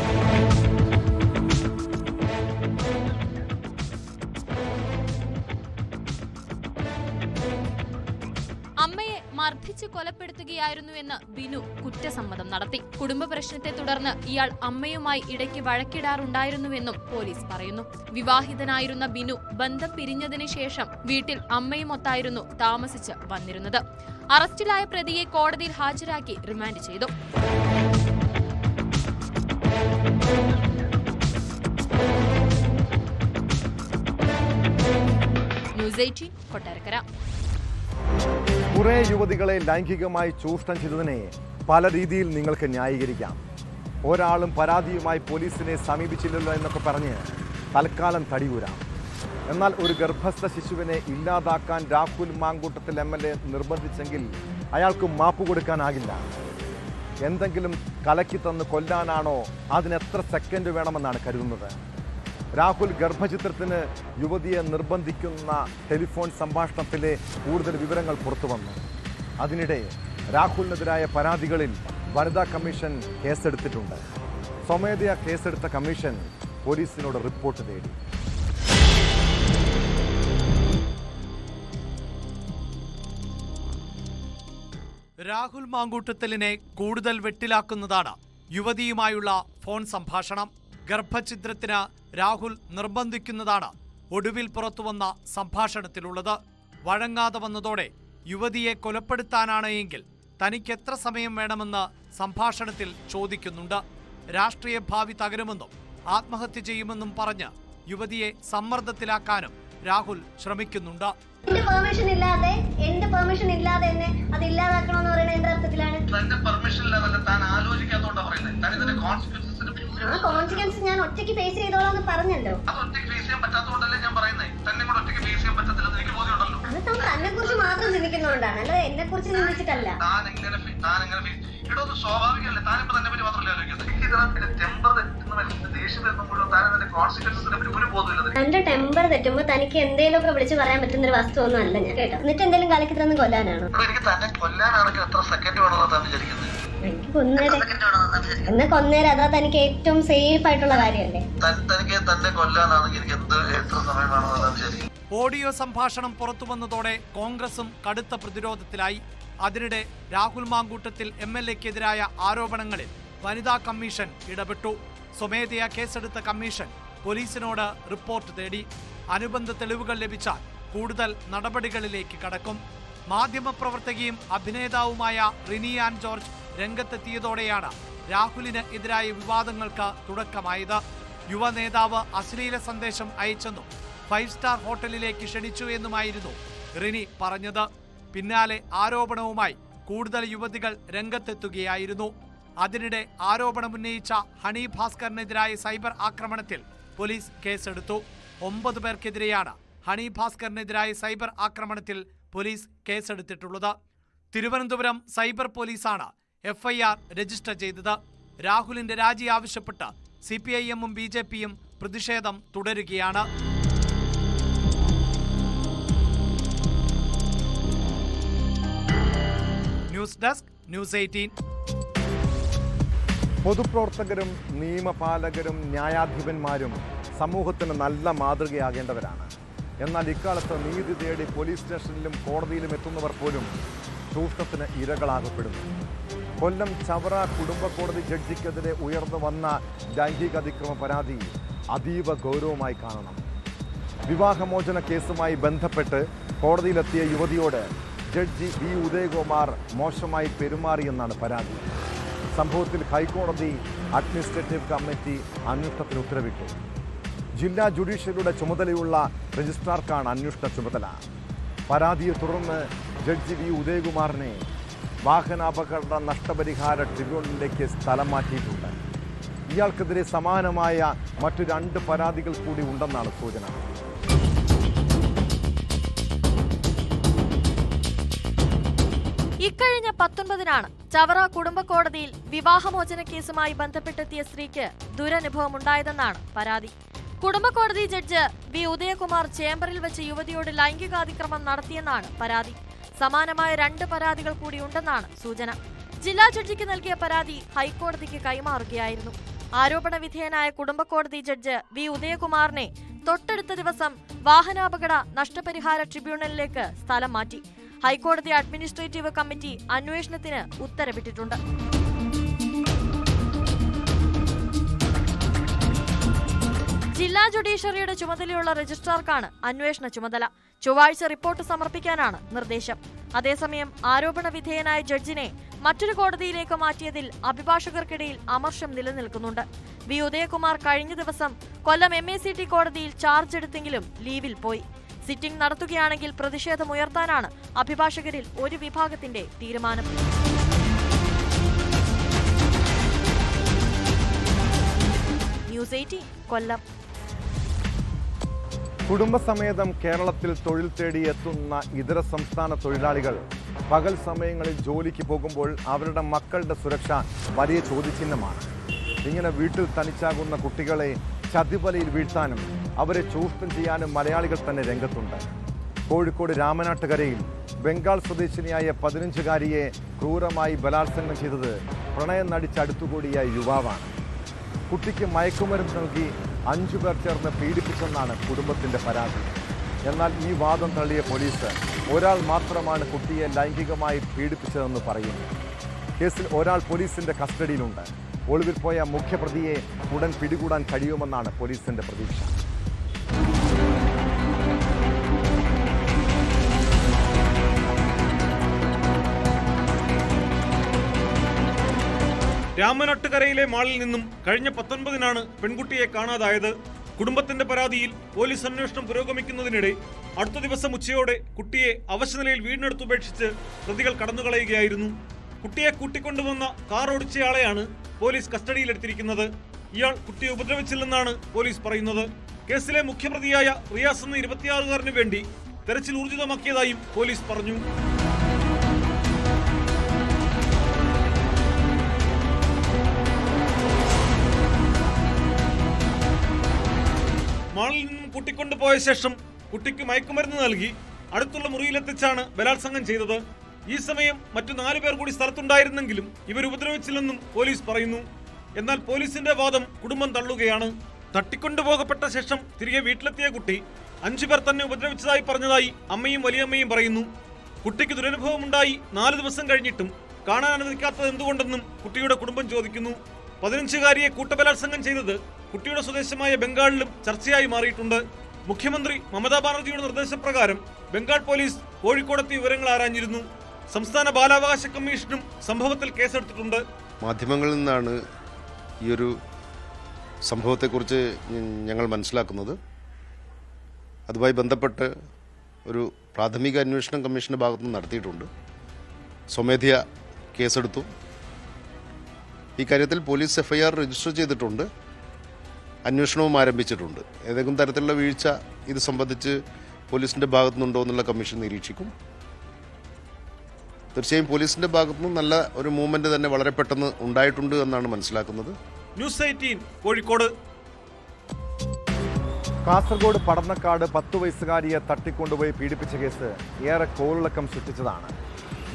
അമ്മയെ മർദ്ദിച്ച് കൊലപ്പെടുത്തുകയായിരുന്നുവെന്ന് ബിനു കുറ്റസമ്മതം നടത്തി. കുടുംബ പ്രശ്നത്തെ തുടർന്ന് ഇയാൾ അമ്മയുമായി ഇടയ്ക്ക് വഴക്കിടാറുണ്ടായിരുന്നുവെന്നും പോലീസ് പറയുന്നു. വിവാഹിതനായിരുന്ന ബിനു ബന്ധം പിരിഞ്ഞതിനു ശേഷം വീട്ടിൽ അമ്മയുമൊത്തായിരുന്നു താമസിച്ച് വന്നിരുന്നത്. അറസ്റ്റിലായ പ്രതിയെ കോടതിയിൽ ഹാജരാക്കി റിമാൻഡ് ചെയ്തു. ന്യൂസ് 18 കൊട്ടാരക്കര. കുറെ യുവതികളെ ലൈംഗികമായി ചൂഷണം ചെയ്തതിനെ പല രീതിയിൽ നിങ്ങൾക്ക് ന്യായീകരിക്കാം. ഒരാളും പരാതിയുമായി പോലീസിനെ സമീപിച്ചില്ലല്ലോ എന്നൊക്കെ പറഞ്ഞ് തൽക്കാലം തടിയൂരാം. എന്നാൽ ഒരു ഗർഭസ്ഥ ശിശുവിനെ ഇല്ലാതാക്കാൻ രാഹുൽ മാങ്കൂട്ടത്തിൽ MLA നിർബന്ധിച്ചെങ്കിൽ അയാൾക്ക് മാപ്പ് കൊടുക്കാനാകില്ല. എന്തെങ്കിലും കലക്കി തന്ന് കൊല്ലാനാണോ അതിനെത്ര സെക്കൻഡ് വേണമെന്നാണ് കരുതുന്നത്? രാഹുൽ ഗർഭചിത്രത്തിന് യുവതിയെ നിർബന്ധിക്കുന്ന ടെലിഫോൺ സംഭാഷണത്തിലെ കൂടുതൽ വിവരങ്ങൾ പുറത്തു വന്നു. അതിനിടെ രാഹുലിനെതിരായ പരാതികളിൽ വനിതാ കമ്മീഷൻ കേസെടുത്തിട്ടുണ്ട്. സ്വമേധയാ കേസെടുത്ത കമ്മീഷൻ പോലീസിനോട് റിപ്പോർട്ട് തേടി. രാഹുൽ മാങ്കൂട്ടത്തിലിനെ കൂടുതൽ വെട്ടിലാക്കുന്നതാണ് യുവതിയുമായുള്ള ഫോൺ സംഭാഷണം. ഗർഭഛിദ്രത്തിന് രാഹുൽ നിർബന്ധിക്കുന്നതാണ് ഒടുവിൽ പുറത്തുവന്ന സംഭാഷണത്തിലുള്ളത്. വഴങ്ങാതെ വന്നതോടെ യുവതിയെ കൊലപ്പെടുത്താനാണ് എങ്കിൽ തനിക്ക് എത്ര സമയം വേണമെന്ന് സംഭാഷണത്തിൽ ചോദിക്കുന്നുണ്ട്. രാഷ്ട്രീയ ഭാവി തകരുമെന്നും ആത്മഹത്യ ചെയ്യുമെന്നും പറഞ്ഞ് യുവതിയെ സമ്മർദ്ദത്തിലാക്കാനും രാഹുൽ ശ്രമിക്കുന്നുണ്ട്. എന്റെ പെർമിഷൻ ഇല്ലാതെ എന്നെ അത് ഇല്ലാതാക്കണമെന്ന് പറയുന്നത് എന്റെ അർത്ഥത്തിലാണ്. തന്റെ പെർമിഷൻ ലെവലിൽ താൻ ആലോചിക്കാത്തോണ്ടാ പറയുന്നത്. താൻ ഇതിന്റെ കോൺസിക്വൻസസ് ഞാൻ ഒറ്റയ്ക്ക് ഫേസ് ചെയ്തോളാം പറഞ്ഞല്ലോ. അത് ഒറ്റയ്ക്ക് ഫേസ് ചെയ്യാൻ പറ്റാത്തതുകൊണ്ടല്ലേ ഞാൻ പറയുന്നത്. തന്നെ കൂടെ ഒറ്റയ്ക്ക് ഫേസ് ചെയ്യാൻ പറ്റത്തില്ലെന്ന് എനിക്ക് ബോധ്യമുണ്ടല്ലോ. അത് തന്നെ കുറിച്ച് മാത്രം ചിന്തിക്കുന്നതുകൊണ്ടാണ്, അല്ലാതെ എന്നെ കുറിച്ച് ചിന്തിച്ചിട്ടല്ല. താൻ എങ്ങനെ ഇടോ സ്വാഭാവികമല്ലേ. താനിപ്പോ തന്നെ പറ്റി മാത്രമല്ല ആലോചിക്കുന്നത്. ടെമ്പർ തെറ്റുന്ന ദേഷ്യം വരുമ്പോഴും താൻ അതിന്റെ കോൺസിക്വൻസിനെ പറ്റി ഒരു ബോധമില്ല. എന്റെ ടെമ്പർ തെറ്റുമ്പോ തനിക്ക് എന്തെങ്കിലുമൊക്കെ വിളിച്ച് പറയാൻ പറ്റുന്ന ഒരു വസ്തു ഒന്നും അല്ല ഞാൻ കേട്ടോ. എന്നിട്ട് എന്തെങ്കിലും കളിക്ക് തന്നെ കൊല്ലാനാണോ? എനിക്ക് തന്നെ കൊല്ലാനാണെങ്കിൽ എത്ര സെക്കൻഡ് വേണമെന്ന് താൻ വിചാരിക്കുന്നത്? എനിക്ക് എന്നാ കൊന്നേരം അതാ തനിക്ക് ഏറ്റവും സേഫ് ആയിട്ടുള്ള കാര്യമല്ലേ? തനിക്ക് തന്നെ കൊല്ലാനാണെങ്കിൽ എനിക്ക് എത്ര സമയം വേണമെന്ന് താൻ വിചാരിക്കും? ഓഡിയോ സംഭാഷണം പുറത്തുവന്നതോടെ കോൺഗ്രസും കടുത്ത പ്രതിരോധത്തിലായി. അതിനിടെ രാഹുൽ മാങ്കൂട്ടത്തിൽ MLA-ക്കെതിരായ ആരോപണങ്ങളിൽ വനിതാ കമ്മീഷൻ ഇടപെട്ടു. സ്വമേധയാ കേസെടുത്ത കമ്മീഷൻ പോലീസിനോട് റിപ്പോർട്ട് തേടി. അനുബന്ധ തെളിവുകൾ ലഭിച്ചാൽ കൂടുതൽ നടപടികളിലേക്ക് കടക്കും. മാധ്യമപ്രവർത്തകയും അഭിനേതാവുമായ റിനി ആൻ ജോർജ് രംഗത്തെത്തിയതോടെയാണ് രാഹുലിന് എതിരായ വിവാദങ്ങൾക്ക് തുടക്കമായത്. യുവ നേതാവ് അശ്ലീല സന്ദേശം അയച്ചെന്നും 5 സ്റ്റാർ ഹോട്ടലിലേക്ക് ക്ഷണിച്ചു എന്നുമായിരുന്നു റിനി പറഞ്ഞത്. പിന്നാലെ ആരോപണവുമായി കൂടുതൽ യുവതികൾ രംഗത്തെത്തുകയായിരുന്നു. അതിനിടെ ആരോപണമുന്നയിച്ച ഹണി ഭാസ്കറിനെതിരായ സൈബർ ആക്രമണത്തിൽ പോലീസ് കേസെടുത്തു. 9 പേർക്കെതിരെയാണ് ഹണി ഭാസ്കറിനെതിരായ സൈബർ ആക്രമണത്തിൽ പോലീസ് കേസെടുത്തിട്ടുള്ളത്. തിരുവനന്തപുരം സൈബർ പോലീസാണ് FIR രജിസ്റ്റർ ചെയ്തത്. രാഹുലിന്റെ രാജി ആവശ്യപ്പെട്ട് CPIM-ഉം BJP-യും പ്രതിഷേധം തുടരുകയാണ്. News desk, news 18. പൊതുപ്രവർത്തകരും നിയമപാലകരും ന്യായാധിപന്മാരും സമൂഹത്തിന് നല്ല മാതൃകയാകേണ്ടവരാണ്. എന്നാൽ ഇക്കാലത്ത് നീതി തേടി പോലീസ് സ്റ്റേഷനിലും കോടതിയിലും എത്തുന്നവർ പോലും ചൂഷണത്തിന് ഇരകളാകപ്പെടുന്നു. കൊല്ലം ചവറ കുടുംബ കോടതി ജഡ്ജിക്കെതിരെ ഉയർന്നു വന്ന ലൈംഗിക അതിക്രമ പരാതി അതീവ ഗൗരവമായി കാണണം. വിവാഹമോചന കേസുമായി ബന്ധപ്പെട്ട് കോടതിയിലെത്തിയ യുവതിയോട് ജഡ്ജി V. ഉദയകുമാർ മോശമായി പെരുമാറിയെന്നാണ് പരാതി. സംഭവത്തിൽ ഹൈക്കോടതി അഡ്മിനിസ്ട്രേറ്റീവ് കമ്മിറ്റി അന്വേഷണത്തിന് ഉത്തരവിട്ടു. ജില്ലാ ജുഡീഷ്യറിയുടെ ചുമതലയുള്ള രജിസ്ട്രാർക്കാണ് അന്വേഷണ ചുമതല. പരാതിയെ തുടർന്ന് ജഡ്ജി V. ഉദയകുമാറിനെ വാഹനാപകട നഷ്ടപരിഹാര ട്രിബ്യൂണലിലേക്ക് സ്ഥലം മാറ്റിയിട്ടുണ്ട്. ഇയാൾക്കെതിരെ സമാനമായ മറ്റു 2 പരാതികൾ കൂടി ഉണ്ടെന്നാണ് സൂചന. ഇക്കഴിഞ്ഞ 19-നാണ് ചവറ കുടുംബ കോടതിയിൽ വിവാഹമോചന കേസുമായി ബന്ധപ്പെട്ടെത്തിയ സ്ത്രീക്ക് ദുരനുഭവമുണ്ടായതെന്നാണ് പരാതി. കുടുംബ കോടതി ജഡ്ജ് V. ഉദയകുമാർ ചേംബറിൽ വെച്ച് യുവതിയോട് ലൈംഗികാതിക്രമം നടത്തിയെന്നാണ് പരാതി. സമാനമായ 2 പരാതികൾ കൂടി ഉണ്ടെന്നാണ് സൂചന. ജില്ലാ ജഡ്ജിക്ക് നൽകിയ പരാതി ഹൈക്കോടതിക്ക് കൈമാറുകയായിരുന്നു. ആരോപണ വിധേയനായ കുടുംബ കോടതി ജഡ്ജ് V. ഉദയകുമാറിനെ തൊട്ടടുത്ത ദിവസം വാഹനാപകട നഷ്ടപരിഹാര ട്രിബ്യൂണലിലേക്ക് സ്ഥലം മാറ്റി. ഹൈക്കോടതി അഡ്മിനിസ്ട്രേറ്റീവ് കമ്മിറ്റി അന്വേഷണത്തിന് ഉത്തരവിട്ടിട്ടുണ്ട്. ജില്ലാ ജുഡീഷ്യറിയുടെ ചുമതലയുള്ള രജിസ്ട്രാർക്കാണ് അന്വേഷണ ചുമതല. ചൊവ്വാഴ്ച റിപ്പോർട്ട് സമർപ്പിക്കാനാണ് നിർദ്ദേശം. അതേസമയം ആരോപണ വിധേയനായ ജഡ്ജിനെ മറ്റൊരു കോടതിയിലേക്ക് മാറ്റിയതിൽ അഭിഭാഷകർക്കിടയിൽ അമർഷം നിലനിൽക്കുന്നുണ്ട്. V. ഉദയകുമാർ കഴിഞ്ഞ ദിവസം കൊല്ലം MACT കോടതിയിൽ ചാർജ് എടുത്തെങ്കിലും ലീവിൽ പോയി. സിറ്റിംഗ് നടത്തുകയാണെങ്കിൽ പ്രതിഷേധമുയർത്താനാണ് അഭിഭാഷകരിൽ ഒരു വിഭാഗത്തിന്റെ തീരുമാനം. ന്യൂസ് 18 കൊല്ലം. കുടുംബസമേതം കേരളത്തിൽ തൊഴിൽ തേടി എത്തുന്ന ഇതര സംസ്ഥാന തൊഴിലാളികൾ പകൽ സമയങ്ങളിൽ ജോലിക്ക് പോകുമ്പോൾ അവരുടെ മക്കളുടെ സുരക്ഷ വലിയ ചോദ്യചിഹ്നമാണ്. ഇങ്ങനെ വീട്ടിൽ തനിച്ചാകുന്ന കുട്ടികളെ ചതിവലയിൽ വീഴ്ത്താനും അവരെ ചൂഷണം ചെയ്യാനും മലയാളികൾ തന്നെ രംഗത്തുണ്ട്. കോഴിക്കോട് രാമനാട്ടുകരയിൽ ബംഗാൾ സ്വദേശിനിയായ 15-കാരിയെ ക്രൂരമായി ബലാത്സംഗം ചെയ്തത് പ്രണയം നടിച്ചടുത്തുകൂടിയ യുവാവാണ്. കുട്ടിക്ക് മയക്കുമരുന്ന് നൽകി 5 പേർ ചേർന്ന് പീഡിപ്പിച്ചെന്നാണ് കുടുംബത്തിൻ്റെ പരാതി. എന്നാൽ ഈ വാദം തള്ളിയ പോലീസ് ഒരാൾ മാത്രമാണ് കുട്ടിയെ ലൈംഗികമായി പീഡിപ്പിച്ചതെന്ന് പറയുന്നു. കേസിൽ ഒരാൾ പോലീസിൻ്റെ കസ്റ്റഡിയിലുണ്ട്. ഒളിവിൽ പോയ മുഖ്യപ്രതിയെ ഉടൻ പിടികൂടാൻ കഴിയുമെന്നാണ് പോലീസിന്റെ പ്രതീക്ഷ. രാമനാട്ടുകരയിലെ മാളിൽ നിന്നും കഴിഞ്ഞ 19-നാണ് പെൺകുട്ടിയെ കാണാതായത്. കുടുംബത്തിന്റെ പരാതിയിൽ പോലീസ് അന്വേഷണം പുരോഗമിക്കുന്നതിനിടെ അടുത്ത ദിവസം ഉച്ചയോടെ കുട്ടിയെ അവശനിലയിൽ വീടിനടുത്തുപേക്ഷിച്ച് പ്രതികൾ കടന്നുകളയുകയായിരുന്നു. കുട്ടിയെ കൂട്ടിക്കൊണ്ടുവന്ന കാർ ഓടിച്ചയാളെയാണ് പോലീസ് കസ്റ്റഡിയിലെടുത്തിരിക്കുന്നത്. ഇയാൾ കുട്ടിയെ ഉപദ്രവിച്ചില്ലെന്നാണ് പോലീസ് പറയുന്നത്. കേസിലെ മുഖ്യപ്രതിയായ റിയാസ് എന്ന 26-കാരന് വേണ്ടി തെരച്ചിൽ ഊർജിതമാക്കിയതായും പോലീസ് പറഞ്ഞു. മാളിൽ നിന്നും കൂട്ടിക്കൊണ്ടുപോയ ശേഷം കുട്ടിക്ക് മയക്കുമരുന്ന് നൽകി അടുത്തുള്ള മുറിയിലെത്തിച്ചാണ് ബലാത്സംഗം ചെയ്തത്. ഈ സമയം മറ്റു 4 പേർ കൂടി സ്ഥലത്തുണ്ടായിരുന്നെങ്കിലും ഇവർ ഉപദ്രവിച്ചില്ലെന്നും പോലീസ് പറയുന്നു. എന്നാൽ പോലീസിന്റെ വാദം കുടുംബം തള്ളുകയാണ്. തട്ടിക്കൊണ്ടുപോകപ്പെട്ട ശേഷം തിരികെ വീട്ടിലെത്തിയ കുട്ടി 5 പേർ തന്നെ ഉപദ്രവിച്ചതായി പറഞ്ഞതായി അമ്മയും വലിയമ്മയും പറയുന്നു. കുട്ടിക്ക് ദുരനുഭവമുണ്ടായി 4 ദിവസം കഴിഞ്ഞിട്ടും കാണാൻ അനുവദിക്കാത്തത് എന്തുകൊണ്ടെന്നും കുട്ടിയുടെ കുടുംബം ചോദിക്കുന്നു. 15-കാരിയെ കൂട്ടബലാത്സംഗം ചെയ്തത് കുട്ടിയുടെ സ്വദേശമായ ബംഗാളിലും ചർച്ചയായി മാറിയിട്ടുണ്ട്. മുഖ്യമന്ത്രി മമതാ ബാനർജിയുടെ നിർദ്ദേശപ്രകാരം ബംഗാൾ പോലീസ് കോഴിക്കോടെത്തി വിവരങ്ങൾ ആരാഞ്ഞിരുന്നു. സംസ്ഥാന ബാലാവകാശ കമ്മീഷനും സംഭവത്തിൽ കേസെടുത്തിട്ടുണ്ട്. മാധ്യമങ്ങളിൽ നിന്നാണ് ഈ ഒരു സംഭവത്തെക്കുറിച്ച് ഞങ്ങൾ മനസ്സിലാക്കുന്നത്. അതുമായി ബന്ധപ്പെട്ട് ഒരു പ്രാഥമിക അന്വേഷണം കമ്മീഷൻ്റെ ഭാഗത്തുനിന്ന് നടത്തിയിട്ടുണ്ട്. സ്വമേധയാ കേസെടുത്തു. ഈ കാര്യത്തിൽ പോലീസ് എഫ്ഐആർ രജിസ്റ്റർ ചെയ്തിട്ടുണ്ട്. അന്വേഷണവും ആരംഭിച്ചിട്ടുണ്ട്. ഏതെങ്കിലും തരത്തിലുള്ള വീഴ്ച ഇത് സംബന്ധിച്ച് പോലീസിൻ്റെ ഭാഗത്തുനിന്നുണ്ടോ എന്നുള്ള കമ്മീഷൻ നിരീക്ഷിക്കും. തീർച്ചയായും പോലീസിൻ്റെ ഭാഗത്തുനിന്ന് നല്ല ഒരു മൂവ്മെന്റ് തന്നെ വളരെ പെട്ടെന്ന് ഉണ്ടായിട്ടുണ്ട് എന്നാണ് മനസ്സിലാക്കുന്നത്. ന്യൂസ് 18 കോഴിക്കോട്. കാസർഗോഡ് പടന്നക്കാട് 10 വയസ്സുകാരിയെ തട്ടിക്കൊണ്ടുപോയി പീഡിപ്പിച്ച കേസ് ഏറെ കോളിളക്കം സൃഷ്ടിച്ചതാണ്.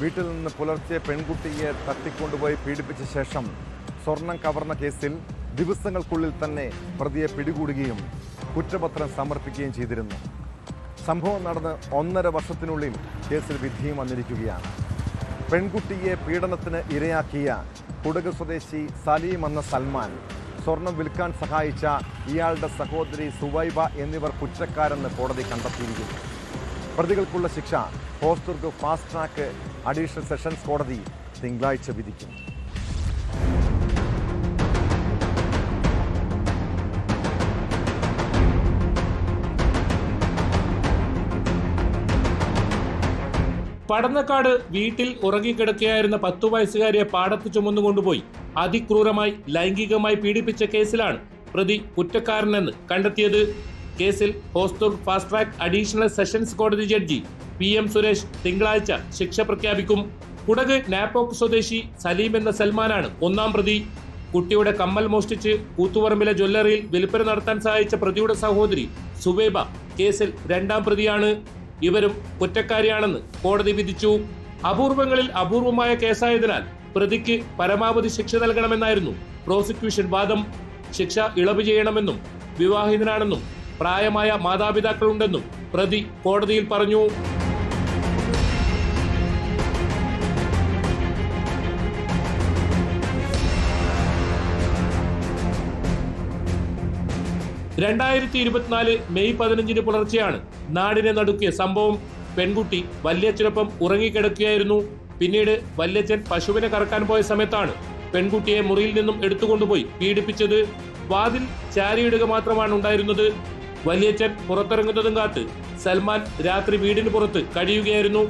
വീട്ടിൽ നിന്ന് പുലർച്ചെ പെൺകുട്ടിയെ തട്ടിക്കൊണ്ടുപോയി പീഡിപ്പിച്ച ശേഷം സ്വർണം കവർന്ന കേസിൽ ദിവസങ്ങൾക്കുള്ളിൽ തന്നെ പ്രതിയെ പിടികൂടുകയും കുറ്റപത്രം സമർപ്പിക്കുകയും ചെയ്തിരുന്നു. സംഭവം നടന്ന് 1.5 വർഷത്തിനുള്ളിൽ കേസിൽ വിധിയും വന്നിരിക്കുകയാണ്. പെൺകുട്ടിയെ പീഡനത്തിന് ഇരയാക്കിയ കുടക് സ്വദേശി സലീം എന്ന സൽമാൻ, സ്വർണം വിൽക്കാൻ സഹായിച്ച ഇയാളുടെ സഹോദരി സുവൈബ എന്നിവർ കുറ്റക്കാരെന്ന് കോടതി കണ്ടെത്തിയിരിക്കുന്നു. പ്രതികൾക്കുള്ള ശിക്ഷ Hosdurg fast track additional sessions കോടതി തിങ്കളാഴ്ച വിധിക്കും. പടന്നക്കാട് വീട്ടിൽ ഉറങ്ങിക്കിടക്കുകയായിരുന്ന 10 വയസ്സുകാരിയെ പാടത്ത് ചുമന്നുകൊണ്ടുപോയി അതിക്രൂരമായി ലൈംഗികമായി പീഡിപ്പിച്ച കേസിലാണ് പ്രതി കുറ്റക്കാരനെന്ന് കണ്ടെത്തിയത്. കേസിൽ Hosdurg fast track additional sessions കോടതി ജഡ്ജി PM സുരേഷ് തിങ്കളാഴ്ച ശിക്ഷ പ്രഖ്യാപിക്കും. കുടക് നാപ്പോക്ക് സ്വദേശി സലീം എന്ന സൽമാനാണ് 1-ാം പ്രതി. കുട്ടിയുടെ കമ്മൽ മോഷ്ടിച്ച് കൂത്തുപറമ്പിലെ ജ്വല്ലറിയിൽ വിൽപ്പന നടത്താൻ സഹായിച്ച പ്രതിയുടെ സഹോദരി സുവൈബ കേസിൽ 2-ാം പ്രതിയാണ്. ഇവരും കുറ്റക്കാരിയാണെന്ന് കോടതി വിധിച്ചു. അപൂർവങ്ങളിൽ അപൂർവമായ കേസായതിനാൽ പ്രതിക്ക് പരമാവധി ശിക്ഷ നൽകണമെന്നായിരുന്നു പ്രോസിക്യൂഷൻ വാദം. ശിക്ഷ ഇളവ് ചെയ്യണമെന്നും വിവാഹിതനാണെന്നും പ്രായമായ മാതാപിതാക്കളുണ്ടെന്നും പ്രതി കോടതിയിൽ പറഞ്ഞു. മെയ് 15 പുലർച്ചെയാണ് നാടിനെ നടുക്കിയ സംഭവം. പെൺകുട്ടി വല്യച്ഛനൊപ്പം ഉറങ്ങിക്കിടക്കുകയായിരുന്നു. പിന്നീട് വല്യച്ഛൻ പശുവിനെ കറക്കാൻ പോയ സമയത്താണ് പെൺകുട്ടിയെ മുറിയിൽ നിന്നും എടുത്തുകൊണ്ടുപോയി പീഡിപ്പിച്ചത്. വാതിൽ ചാരിയിടുക മാത്രമാണ് ഉണ്ടായിരുന്നത്. വല്യച്ഛൻ പുറത്തിറങ്ങുന്നതും കാത്ത് സൽമാൻ രാത്രി വീടിന് പുറത്ത് കഴിയുകയായിരുന്നു.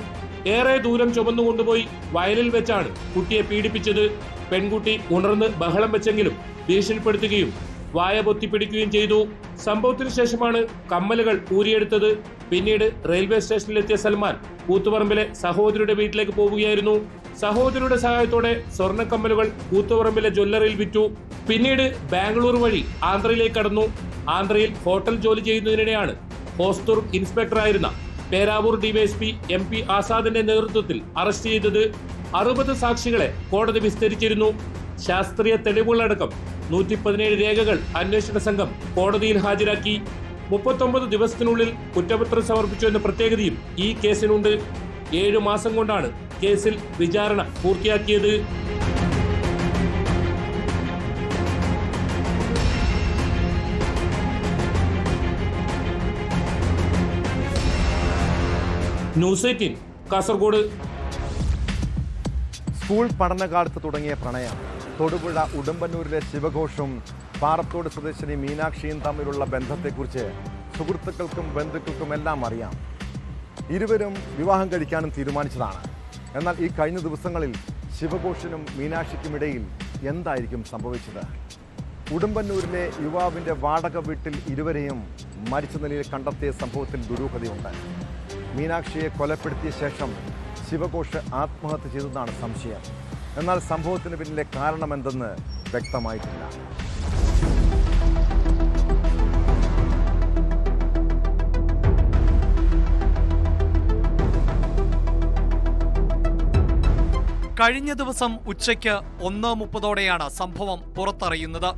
ഏറെ ദൂരം ചുമന്നുകൊണ്ടുപോയി വയലിൽ വെച്ചാണ് കുട്ടിയെ പീഡിപ്പിച്ചത്. പെൺകുട്ടി ഉണർന്ന് ബഹളം വെച്ചെങ്കിലും ഭീഷണിപ്പെടുത്തുകയും വായ പൊത്തിപ്പിടിക്കുകയും ചെയ്തു. സംഭവത്തിന് ശേഷമാണ് കമ്മലുകൾ ഊരിയെടുത്തത്. പിന്നീട് റെയിൽവേ സ്റ്റേഷനിലെത്തിയ സൽമാൻ കൂത്തുപറമ്പിലെ സഹോദരിയുടെ വീട്ടിലേക്ക് പോവുകയായിരുന്നു. സഹോദരിയുടെ സഹായത്തോടെ സ്വർണ്ണക്കമ്മലുകൾ കൂത്തുപറമ്പിലെ ജ്വല്ലറിയിൽ വിറ്റു. പിന്നീട് ബാംഗ്ലൂർ വഴി ആന്ധ്രയിലേക്ക് കടന്നു. ആന്ധ്രയിൽ ഹോട്ടൽ ജോലി ചെയ്യുന്നതിനിടെയാണ് ഹോസ്ദുർഗ് ഇൻസ്പെക്ടറായിരുന്ന പേരാവൂർ ഡിവൈഎസ്പി MP ആസാദിന്റെ നേതൃത്വത്തിൽ അറസ്റ്റ് ചെയ്തത്. 60 സാക്ഷികളെ കോടതി വിസ്തരിച്ചിരുന്നു. ശാസ്ത്രീയ തെളിവുകളടക്കം 117 രേഖകൾ അന്വേഷണ സംഘം കോടതിയിൽ ഹാജരാക്കി. 39 ദിവസത്തിനുള്ളിൽ കുറ്റപത്രം സമർപ്പിച്ചു എന്ന പ്രത്യേകതയും ഈ കേസിനുണ്ട്. 7 മാസം കൊണ്ടാണ് കേസിൽ വിചാരണ പൂർത്തിയാക്കിയത്. ന്യൂസ് 18 കാസർഗോഡ്. സ്കൂൾ പഠനകാലത്ത് തുടങ്ങിയ പ്രണയം തൊടുപുഴ ഉടുമ്പന്നൂരിലെ ശിവഘോഷും പാറത്തോട് സ്വദേശിനി മീനാക്ഷിയും തമ്മിലുള്ള ബന്ധത്തെക്കുറിച്ച് സുഹൃത്തുക്കൾക്കും ബന്ധുക്കൾക്കും എല്ലാം അറിയാം. ഇരുവരും വിവാഹം കഴിക്കാനും തീരുമാനിച്ചതാണ്. എന്നാൽ ഈ കഴിഞ്ഞ ദിവസങ്ങളിൽ ശിവഘോഷിനും മീനാക്ഷിക്കുമിടയിൽ എന്തായിരിക്കും സംഭവിച്ചത്? ഉടുമ്പന്നൂരിലെ യുവാവിൻ്റെ വാടക വീട്ടിൽ ഇരുവരെയും മരിച്ച നിലയിൽ കണ്ടെത്തിയ സംഭവത്തിൽ ദുരൂഹതയുണ്ട്. മീനാക്ഷിയെ കൊലപ്പെടുത്തിയ ശേഷം ശിവഘോഷ് ആത്മഹത്യ ചെയ്തതാണ് സംശയം. എന്നാൽ സംഭവത്തിന് പിന്നിലെ കാരണമെന്തെന്ന് വ്യക്തമായിട്ടില്ല. കഴിഞ്ഞ ദിവസം ഉച്ചയ്ക്ക് 1:30 സംഭവം പുറത്തറിയുന്നത്.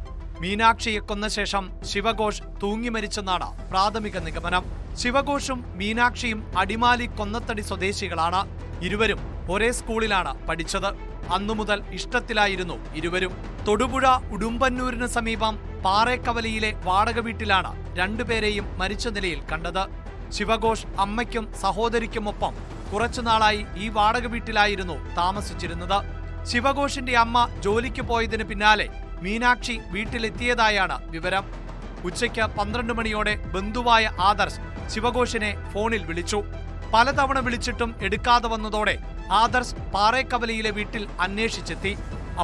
മീനാക്ഷിയെ കൊന്ന ശേഷം ശിവഘോഷ് തൂങ്ങി മരിച്ചെന്നാണ് പ്രാഥമിക നിഗമനം. ശിവഘോഷും മീനാക്ഷിയും അടിമാലി കൊന്നത്തടി സ്വദേശികളാണ്. ഇരുവരും ഒരേ സ്കൂളിലാണ് പഠിച്ചത്. അന്നു മുതൽ ഇഷ്ടത്തിലായിരുന്നു ഇരുവരും. തൊടുപുഴ ഉടുമ്പന്നൂരിന് സമീപം പാറേക്കവലിയിലെ വാടക വീട്ടിലാണ് രണ്ടുപേരെയും മരിച്ച നിലയിൽ കണ്ടത്. ശിവഘോഷ് അമ്മയ്ക്കും സഹോദരിക്കുമൊപ്പം കുറച്ചുനാളായി ഈ വാടക വീട്ടിലായിരുന്നു താമസിച്ചിരുന്നത്. ശിവഘോഷിന്റെ അമ്മ ജോലിക്ക് പോയതിന് പിന്നാലെ മീനാക്ഷി വീട്ടിലെത്തിയതായാണ് വിവരം. ഉച്ചയ്ക്ക് 12 മണിയോടെ ബന്ധുവായ ആദർശ് ശിവഘോഷിനെ ഫോണിൽ വിളിച്ചു. പലതവണ വിളിച്ചിട്ടും എടുക്കാതെ വന്നതോടെ ആദർശ് പാറേക്കവലിയിലെ വീട്ടിൽ അന്വേഷിച്ചെത്തി.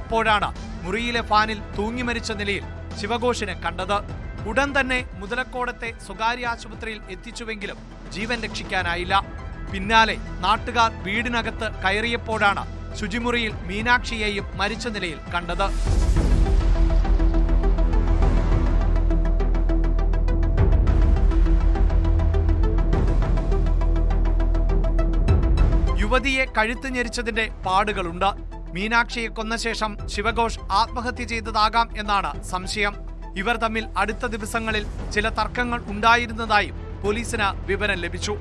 അപ്പോഴാണ് മുറിയിലെ ഫാനിൽ തൂങ്ങി മരിച്ച നിലയിൽ ശിവഘോഷിനെ കണ്ടത്. ഉടൻ തന്നെ മുതലക്കോടത്തെ സ്വകാര്യ ആശുപത്രിയിൽ എത്തിച്ചുവെങ്കിലും ജീവൻ രക്ഷിക്കാനായില്ല. പിന്നാലെ നാട്ടുകാർ വീടിനകത്ത് കയറിയപ്പോഴാണ് ശുചിമുറിയിൽ മീനാക്ഷിയെയും മരിച്ച നിലയിൽ കണ്ടത്. യുവതിയെ കഴുത്ത് ഞെരിച്ചതിന്റെ പാടുകളുണ്ട്. മീനാക്ഷിയെ കൊന്ന ശേഷം ശിവഘോഷ് ആത്മഹത്യ ചെയ്തതാകാം എന്നാണ് സംശയം. ഇവർ തമ്മിൽ അടുത്ത ദിവസങ്ങളിൽ ചില തർക്കങ്ങൾ ഉണ്ടായിരുന്നതായും പോലീസിന് വിവരം ലഭിച്ചു.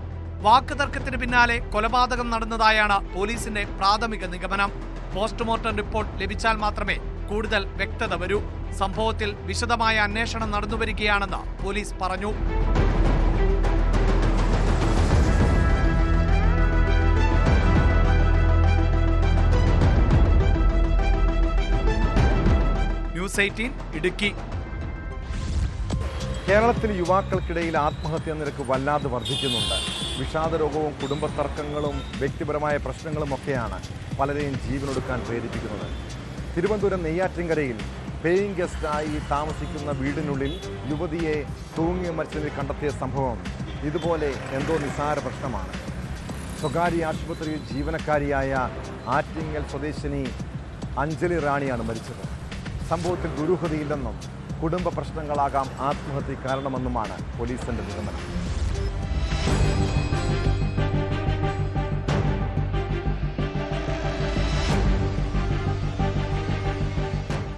വാക്കുതർക്കത്തിന് പിന്നാലെ കൊലപാതകം നടന്നതായാണ് പോലീസിന്റെ പ്രാഥമിക നിഗമനം. പോസ്റ്റ്മോർട്ടം റിപ്പോർട്ട് ലഭിച്ചാൽ മാത്രമേ കൂടുതൽ വ്യക്തത വരൂ. സംഭവത്തിൽ വിശദമായ അന്വേഷണം നടന്നുവരികയാണെന്ന് പോലീസ് പറഞ്ഞു. ന്യൂസ് 18 ഇടുക്കി. കേരളത്തിൽ യുവാക്കൾക്കിടയിൽ ആത്മഹത്യാ നിരക്ക് വല്ലാതെ വർദ്ധിക്കുന്നുണ്ട്. വിഷാദരോഗവും കുടുംബ തർക്കങ്ങളും വ്യക്തിപരമായ പ്രശ്നങ്ങളുമൊക്കെയാണ് പലരെയും ജീവനൊടുക്കാൻ പ്രേരിപ്പിക്കുന്നത്. തിരുവനന്തപുരം നെയ്യാറ്റിൻകരയിൽ പേയിങ് ഗസ്റ്റായി താമസിക്കുന്ന വീടിനുള്ളിൽ യുവതിയെ തൂങ്ങി മരിച്ചതിൽ കണ്ടെത്തിയ സംഭവം ഇതുപോലെ എന്തോ നിസ്സാര പ്രശ്നമാണ്. സ്വകാര്യ ആശുപത്രിയിൽ ജീവനക്കാരിയായ ആറ്റിങ്ങൽ സ്വദേശിനി അഞ്ജലി റാണിയാണ് മരിച്ചത്. സംഭവത്തിൽ ദുരൂഹതയില്ലെന്നും കുടുംബ പ്രശ്നങ്ങളാകാം ആത്മഹത്യ കാരണമെന്നുമാണ് പോലീസിന്റെ നിഗമനം.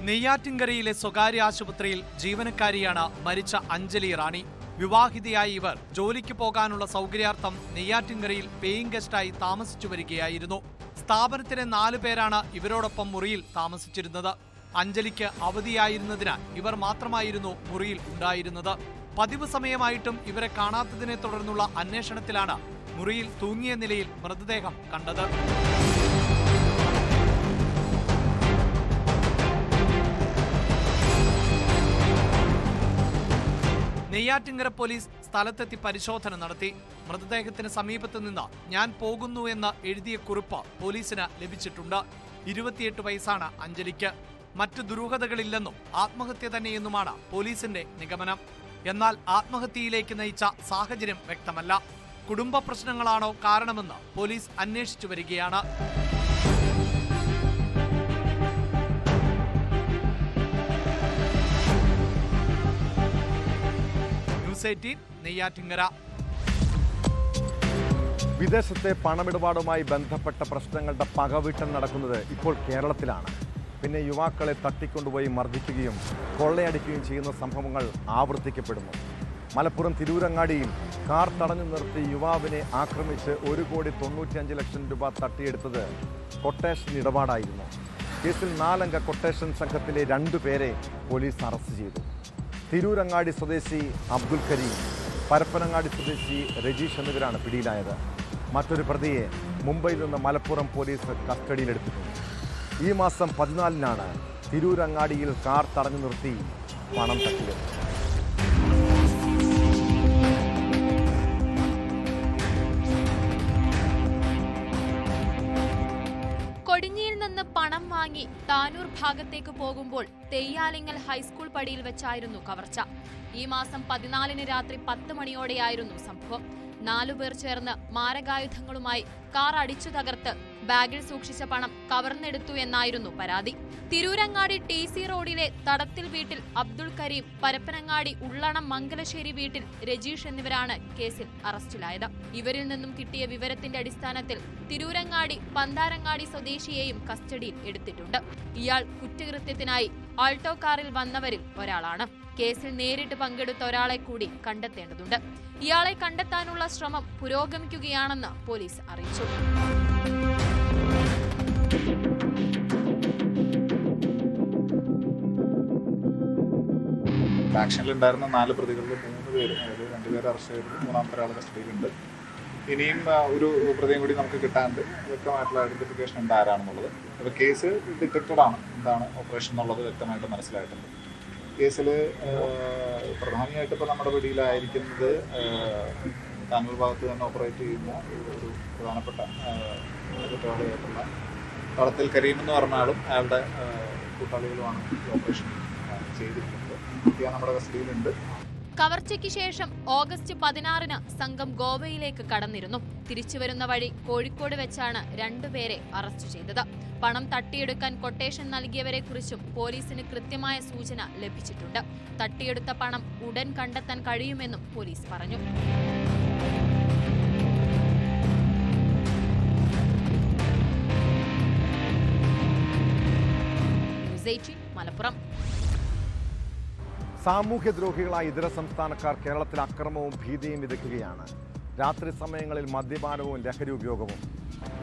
നെയ്യാറ്റിൻകരയിലെ സ്വകാര്യ ആശുപത്രിയിൽ ജീവനക്കാരിയാണ് മരിച്ച അഞ്ജലി റാണി. വിവാഹിതയായ ഇവർ ജോലിക്ക് പോകാനുള്ള സൗകര്യാർത്ഥം നെയ്യാറ്റിൻകരയിൽ പേയിങ് ഗസ്റ്റായി താമസിച്ചു വരികയായിരുന്നു. സ്ഥാപനത്തിലെ 4 പേരാണ് ഇവരോടൊപ്പം മുറിയിൽ താമസിച്ചിരുന്നത്. അഞ്ജലിക്ക് അവധിയായിരുന്നതിനാൽ ഇവർ മാത്രമായിരുന്നു മുറിയിൽ ഉണ്ടായിരുന്നത്. പതിവ് സമയമായിട്ടും ഇവരെ കാണാത്തതിനെ തുടർന്നുള്ള അന്വേഷണത്തിലാണ് മുറിയിൽ തൂങ്ങിയ നിലയിൽ മൃതദേഹം കണ്ടത്. നെയ്യാറ്റിൻകര പോലീസ് സ്ഥലത്തെത്തി പരിശോധന നടത്തി. മൃതദേഹത്തിന് സമീപത്ത് നിന്ന് ഞാൻ പോകുന്നു എന്ന് എഴുതിയ കുറിപ്പ് പോലീസിന് ലഭിച്ചിട്ടുണ്ട്. 28 വയസ്സാണ് അഞ്ജലിക്ക്. മറ്റു ദുരൂഹതകളില്ലെന്നും ആത്മഹത്യ തന്നെയെന്നുമാണ് പോലീസിന്റെ നിഗമനം. എന്നാൽ ആത്മഹത്യയിലേക്ക് നയിച്ച സാഹചര്യം വ്യക്തമല്ല. കുടുംബ പ്രശ്നങ്ങളാണോ കാരണമെന്ന് പോലീസ് അന്വേഷിച്ചു വരികയാണ്. ന്യൂസ് 18 നെയ്യാറ്റിൻകര. വിദേശത്തെ പണമിടപാടുമായി ബന്ധപ്പെട്ട പ്രശ്നങ്ങളുടെ പകവീട്ടം നടക്കുന്നത് ഇപ്പോൾ കേരളത്തിലാണ്. പിന്നെ യുവാക്കളെ തട്ടിക്കൊണ്ടുപോയി മർദ്ദിക്കുകയും കൊള്ളയടിക്കുകയും ചെയ്യുന്ന സംഭവങ്ങൾ ആവർത്തിക്കപ്പെടുന്നു. മലപ്പുറം തിരൂരങ്ങാടിയിൽ കാർ തടഞ്ഞു നിർത്തി യുവാവിനെ ആക്രമിച്ച് 1,95,00,000 രൂപ തട്ടിയെടുത്തത് കൊട്ടേഷൻ ഇടപാടായിരുന്നു. കേസിൽ 4 അംഗ കൊട്ടേഷൻ സംഘത്തിലെ 2 പേരെ പോലീസ് അറസ്റ്റ് ചെയ്തു. തിരൂരങ്ങാടി സ്വദേശി അബ്ദുൽ കരീം, പരപ്പനങ്ങാടി സ്വദേശി രജീഷ് എന്നിവരാണ് പിടിയിലായത്. മറ്റൊരു പ്രതിയെ മുംബൈയിൽ നിന്ന് മലപ്പുറം പോലീസ് കസ്റ്റഡിയിലെടുത്തിട്ടുണ്ട്. ഈ മാസം 14-നാണ് തിരൂരങ്ങാടിയിൽ കാർ തടഞ്ഞു നിർത്തി പണം തട്ടിയത്. കൊടിഞ്ഞിയിൽ നിന്ന് പണം വാങ്ങി താനൂർ ഭാഗത്തേക്ക് പോകുമ്പോൾ തെയ്യാലിങ്ങൽ ഹൈസ്കൂൾ പടിയിൽ വെച്ചായിരുന്നു കവർച്ച. ഈ മാസം 14-ന് രാത്രി 10 മണിയോടെയായിരുന്നു സംഭവം. 4 പേർ ചേർന്ന് മാരകായുധങ്ങളുമായി കാർ അടിച്ചു തകർത്ത് ബാഗിൽ സൂക്ഷിച്ച പണം കവർന്നെടുത്തു എന്നായിരുന്നു പരാതി. തിരൂരങ്ങാടി TC റോഡിലെ തടത്തിൽ വീട്ടിൽ അബ്ദുൾ കരീം, പരപ്പനങ്ങാടി ഉള്ളണം മംഗലശ്ശേരി വീട്ടിൽ രജീഷ് എന്നിവരാണ് കേസിൽ അറസ്റ്റിലായത്. ഇവരിൽ നിന്നും കിട്ടിയ വിവരത്തിന്റെ അടിസ്ഥാനത്തിൽ തിരൂരങ്ങാടി പന്താരങ്ങാടി സ്വദേശിയെയും കസ്റ്റഡിയിൽ എടുത്തിട്ടുണ്ട്. ഇയാൾ കുറ്റകൃത്യത്തിനായി ആൾട്ടോ കാറിൽ വന്നവരിൽ ഒരാളാണ്. കേസിൽ നേരിട്ട് പങ്കെടുത്ത ഒരാളെ കൂടി കണ്ടെത്തേണ്ടതുണ്ട്. ഇയാളെ കണ്ടെത്താനുള്ള ശ്രമം പുരോഗമിക്കുകയാണെന്ന് പോലീസ് അറിയിച്ചു. ആക്ഷനിലുണ്ടായിരുന്ന 4 പ്രതികളിൽ 3 പേര്, അതായത് 2 പേര് അറസ്റ്റ് ചെയ്തിട്ട് 3ാമത്തെ ഒരാൾ കസ്റ്റഡിയിലുണ്ട്. ഇനിയും ഒരു പ്രതിയും കൂടി നമുക്ക് കിട്ടാണ്ട് വ്യക്തമായിട്ടുള്ള ഐഡന്റിഫിക്കേഷൻ ഉണ്ട് ആരാണെന്നുള്ളത്. അപ്പോൾ കേസ് ഡിറ്റക്റ്റഡ് ആണ്, എന്താണ് ഓപ്പറേഷൻ എന്നുള്ളത് വ്യക്തമായിട്ട് മനസ്സിലായിട്ടുണ്ട്. കേസിൽ പ്രധാനമായിട്ട് ഇപ്പോൾ നമ്മുടെ പിടിയിലായിരിക്കുന്നത് താനൂർ ഭാഗത്ത് തന്നെ ഓപ്പറേറ്റ് ചെയ്യുന്ന ഒരു പ്രധാനപ്പെട്ട കുറ്റവാളിയായിട്ടുള്ള കളത്തിൽ കരീം എന്ന് പറഞ്ഞ ആളും അയാളുടെ കൂട്ടാളികളുമാണ് ഓപ്പറേഷൻ ചെയ്തിരിക്കുന്നത്. നമ്മുടെ കസ്റ്റഡിയിലുണ്ട്. കവർച്ചയ്ക്ക് ശേഷം ഓഗസ്റ്റ് 16-ന് സംഘം ഗോവയിലേക്ക് കടന്നിരുന്നു. തിരിച്ചുവരുന്ന വഴി കോഴിക്കോട് വെച്ചാണ് 2 പേരെ അറസ്റ്റ് ചെയ്തത്. പണം തട്ടിയെടുക്കാൻ കൊട്ടേഷൻ നൽകിയവരെ കുറിച്ചും പോലീസിന് കൃത്യമായ സൂചന ലഭിച്ചിട്ടുണ്ട്. തട്ടിയെടുത്ത പണം ഉടൻ കണ്ടെത്താൻ കഴിയുമെന്നും പോലീസ് പറഞ്ഞു. ന്യൂസ് 18 മലപ്പുറം. സാമൂഹ്യദ്രോഹികളായ ഇതര സംസ്ഥാനക്കാർ കേരളത്തിൽ അക്രമവും ഭീതിയും വിതയ്ക്കുകയാണ്. രാത്രി സമയങ്ങളിൽ മദ്യപാനവും ലഹരി ഉപയോഗവും.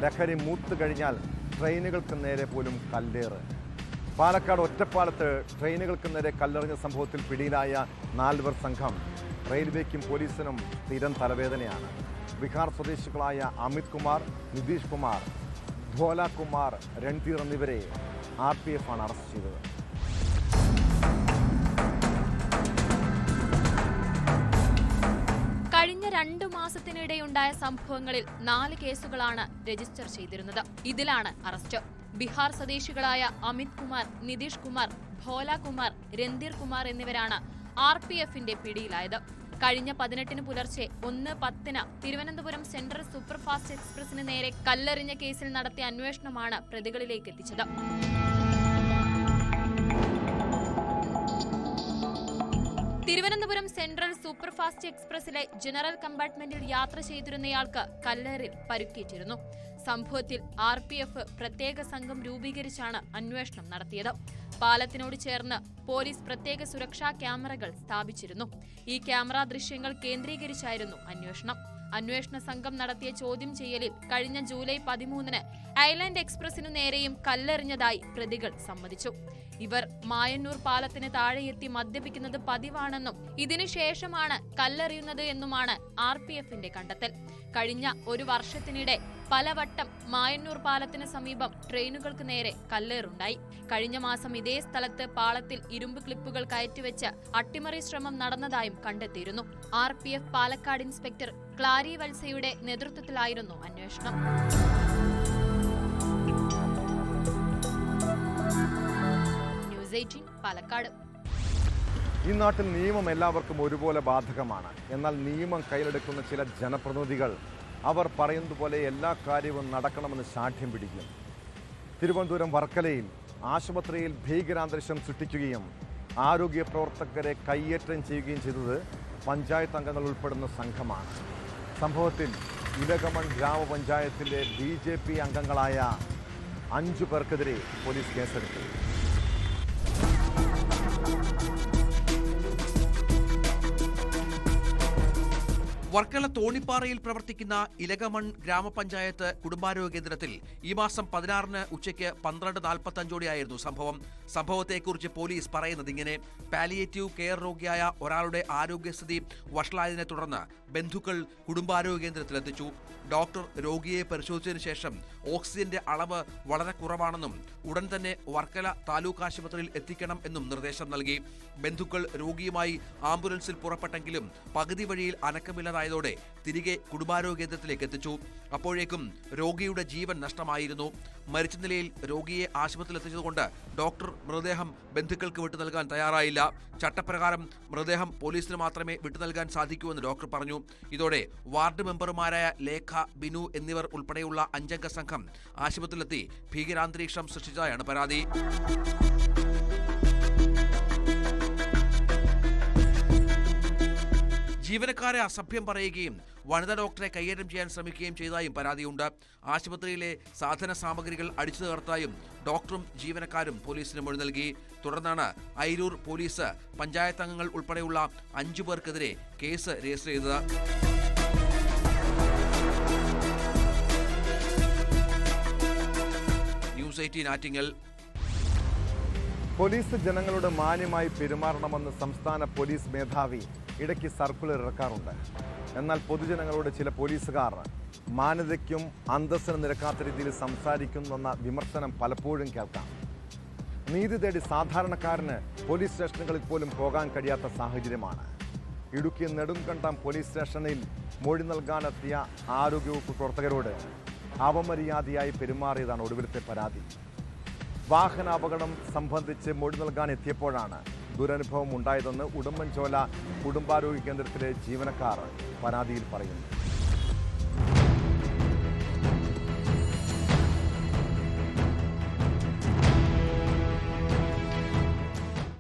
ലഹരി മൂത്തു കഴിഞ്ഞാൽ ട്രെയിനുകൾക്ക് നേരെ പോലും കല്ലേറ്. പാലക്കാട് ഒറ്റപ്പാലത്ത് ട്രെയിനുകൾക്ക് നേരെ കല്ലെറിഞ്ഞ സംഭവത്തിൽ പിടിയിലായ 4 പേർ സംഘം റെയിൽവേക്കും പോലീസിനും സ്ഥിരം തലവേദനയാണ്. ബീഹാർ സ്വദേശികളായ അമിത് കുമാർ, നിതീഷ് കുമാർ, ധോല കുമാർ, രൺധീർ എന്നിവരെ RPF ആണ് അറസ്റ്റ് ചെയ്തത്. കഴിഞ്ഞ 2 മാസത്തിനിടെയുണ്ടായ സംഭവങ്ങളിൽ 4 കേസുകളാണ് രജിസ്റ്റർ ചെയ്തിരുന്നത്. ഇതിലാണ് അറസ്റ്റ്. ബീഹാർ സ്വദേശികളായ അമിത് കുമാർ, നിതീഷ് കുമാർ, ഭോല കുമാർ, രൺധീർ കുമാർ എന്നിവരാണ് RPFന്റെ പിടിയിലായത്. കഴിഞ്ഞ 18-ന് പുലർച്ചെ 1:10-ന് തിരുവനന്തപുരം സെൻട്രൽ സൂപ്പർഫാസ്റ്റ് എക്സ്പ്രസിന് നേരെ കല്ലെറിഞ്ഞ കേസിൽ നടത്തിയ അന്വേഷണമാണ് പ്രതികളിലേക്ക് എത്തിച്ചത്. തിരുവനന്തപുരം സെൻട്രൽ സൂപ്പർഫാസ്റ്റ് എക്സ്പ്രസിലെ ജനറൽ കമ്പാർട്ട്മെന്റിൽ യാത്ര ചെയ്തിരുന്നയാൾക്ക് കല്ലേറിൽ പരുക്കേറ്റിരുന്നു. സംഭവത്തിൽ RPF പ്രത്യേക സംഘം രൂപീകരിച്ചാണ് അന്വേഷണം നടത്തിയത്. പാലത്തിനോട് ചേർന്ന് പോലീസ് പ്രത്യേക സുരക്ഷാ ക്യാമറകൾ സ്ഥാപിച്ചിരുന്നു. ഈ ക്യാമറ ദൃശ്യങ്ങൾ കേന്ദ്രീകരിച്ചായിരുന്നു അന്വേഷണം. അന്വേഷണ സംഘം നടത്തിയ ചോദ്യം ചെയ്യലിൽ കഴിഞ്ഞ ജൂലൈ 13-ന് ഐലൻഡ് എക്സ്പ്രസിനു നേരെയും കല്ലെറിഞ്ഞതായി പ്രതികൾ സമ്മതിച്ചു. ഇവർ മായന്നൂർ പാലത്തിന് താഴെയെത്തി മദ്യപിക്കുന്നത് പതിവാണെന്നും ഇതിനുശേഷമാണ് കല്ലെറിയുന്നത് എന്നുമാണ് RPFന്റെ കണ്ടെത്തൽ. കഴിഞ്ഞ 1 വർഷത്തിനിടെ പലവട്ടം മായന്നൂർ പാലത്തിന് സമീപം ട്രെയിനുകൾക്ക് നേരെ കല്ലേറുണ്ടായി. കഴിഞ്ഞ മാസം ഇതേ സ്ഥലത്ത് പാളത്തിൽ ഇരുമ്പ് ക്ലിപ്പുകൾ കയറ്റിവെച്ച് അട്ടിമറി ശ്രമം നടന്നതായും കണ്ടെത്തിയിരുന്നു. RPF പാലക്കാട് ഇൻസ്പെക്ടർ ക്ലാരി വത്സയുടെ നേതൃത്വത്തിലായിരുന്നു അന്വേഷണം. ന്യൂസ് 18 പാലക്കാട്. ഈ നാട്ടിൽ നിയമം എല്ലാവർക്കും ഒരുപോലെ ബാധകമാണ്. എന്നാൽ നിയമം കയ്യിലെടുക്കുന്ന ചില ജനപ്രതിനിധികൾ അവർ പറയുന്നത് പോലെ എല്ലാ കാര്യവും നടക്കണമെന്ന് ശാഠ്യം പിടിക്കും. തിരുവനന്തപുരം വർക്കലയിൽ ആശുപത്രിയിൽ ഭീകരാന്തരീക്ഷം സൃഷ്ടിക്കുകയും ആരോഗ്യ പ്രവർത്തകരെ കയ്യേറ്റം ചെയ്യുകയും ചെയ്തത് പഞ്ചായത്ത് അംഗങ്ങൾ ഉൾപ്പെടുന്ന സംഘമാണ്. സംഭവത്തിൽ ഇലകമൺ ഗ്രാമപഞ്ചായത്തിലെ BJP അംഗങ്ങളായ 5 പേർക്കെതിരെ പോലീസ് കേസെടുത്തു. വർക്കല തോണിപ്പാറയിൽ പ്രവർത്തിക്കുന്ന ഇലകമൺ ഗ്രാമപഞ്ചായത്ത് കുടുംബാരോഗ്യ കേന്ദ്രത്തിൽ ഈ മാസം 16-ന് ഉച്ചയ്ക്ക് 12:45 സംഭവം. സംഭവത്തെക്കുറിച്ച് പോലീസ് പറയുന്നത് ഇങ്ങനെ: പാലിയേറ്റീവ് കെയർ രോഗിയായ ഒരാളുടെ ആരോഗ്യസ്ഥിതി വഷളായതിനെ തുടർന്ന് ബന്ധുക്കൾ കുടുംബാരോഗ്യ കേന്ദ്രത്തിലെത്തിച്ചു. ഡോക്ടർ രോഗിയെ പരിശോധിച്ചതിനു ശേഷം ഓക്സിജന്റെ അളവ് വളരെ കുറവാണെന്നും ഉടൻ തന്നെ വർക്കല താലൂക്ക് ആശുപത്രിയിൽ എത്തിക്കണം എന്നും നിർദ്ദേശം നൽകി. ബന്ധുക്കൾ രോഗിയുമായി ആംബുലൻസിൽ പുറപ്പെട്ടെങ്കിലും പകുതി വഴിയിൽ അനക്കമില്ലാതായി ഗുരുതരമായതോടെ തിരികെ കുടുംബാരോഗ്യ കേന്ദ്രത്തിലേക്ക് എത്തിച്ചു. അപ്പോഴേക്കും രോഗിയുടെ ജീവൻ നഷ്ടമായിരുന്നു. മരിച്ച നിലയിൽ രോഗിയെ ആശുപത്രിയിൽ എത്തിച്ചതുകൊണ്ട് ഡോക്ടർ മൃതദേഹം ബന്ധുക്കൾക്ക് വിട്ടു നൽകാൻ തയ്യാറായില്ല. ചട്ടപ്രകാരം മൃതദേഹം പോലീസിന് മാത്രമേ വിട്ടു നൽകാൻ സാധിക്കൂവെന്ന് ഡോക്ടർ പറഞ്ഞു. ഇതോടെ വാർഡ് മെമ്പർമാരായ ലേഖ, ബിനു എന്നിവർ ഉൾപ്പെടെയുള്ള 5 അംഗ സംഘം ആശുപത്രിയിലെത്തി ഭീകരാന്തരീക്ഷം സൃഷ്ടിച്ചതായാണ് പരാതി. ജീവനക്കാരെ അസഭ്യം പറയുകയും വനിതാ ഡോക്ടറെ കൈയേറ്റം ചെയ്യാൻ ശ്രമിക്കുകയും ചെയ്തതായും പരാതിയുണ്ട്. ആശുപത്രിയിലെ സാധന സാമഗ്രികൾ അടിച്ചു തകർത്തായും ഡോക്ടറും ജീവനക്കാരും പോലീസിന് മൊഴി നൽകി. തുടർന്നാണ് അയിരൂർ പോലീസ് പഞ്ചായത്ത് അംഗങ്ങൾ ഉൾപ്പെടെയുള്ള 5 പേർക്കെതിരെ കേസ് രജിസ്റ്റർ ചെയ്തത്. ന്യൂസ് 18 ആറ്റിങ്ങൽ. പോലീസ് ജനങ്ങളോട് മാന്യമായി പെരുമാറണമെന്ന് സംസ്ഥാന പോലീസ് മേധാവി ഇടയ്ക്ക് സർക്കുലർ ഇറക്കാറുണ്ട്. എന്നാൽ പൊതുജനങ്ങളോട് ചില പോലീസുകാർ മാന്യതയ്ക്കും അന്തസ്സിനും നിരക്കാത്ത രീതിയിൽ സംസാരിക്കുന്നെന്ന വിമർശനം പലപ്പോഴും കേൾക്കാം. നീതി തേടി സാധാരണക്കാരന് പോലീസ് സ്റ്റേഷനുകളിൽ പോലും പോകാൻ കഴിയാത്ത സാഹചര്യമാണ്. ഇടുക്കി നെടുങ്കണ്ടം പോലീസ് സ്റ്റേഷനിൽ മൊഴി നൽകാനെത്തിയ ആരോഗ്യവകുപ്പ് പ്രവർത്തകരോട് അപമര്യാദയായി പെരുമാറിയതാണ് ഒടുവിലത്തെ പരാതി. വാഹനാപകടം സംബന്ധിച്ച് മൊഴി നൽകാൻ എത്തിയപ്പോഴാണ് ദുരനുഭവം ഉണ്ടായതെന്ന് ഉടുമ്പൻചോല കുടുംബാരോഗ്യ കേന്ദ്രത്തിലെ ജീവനക്കാർ പരാതിയിൽ പറയുന്നു.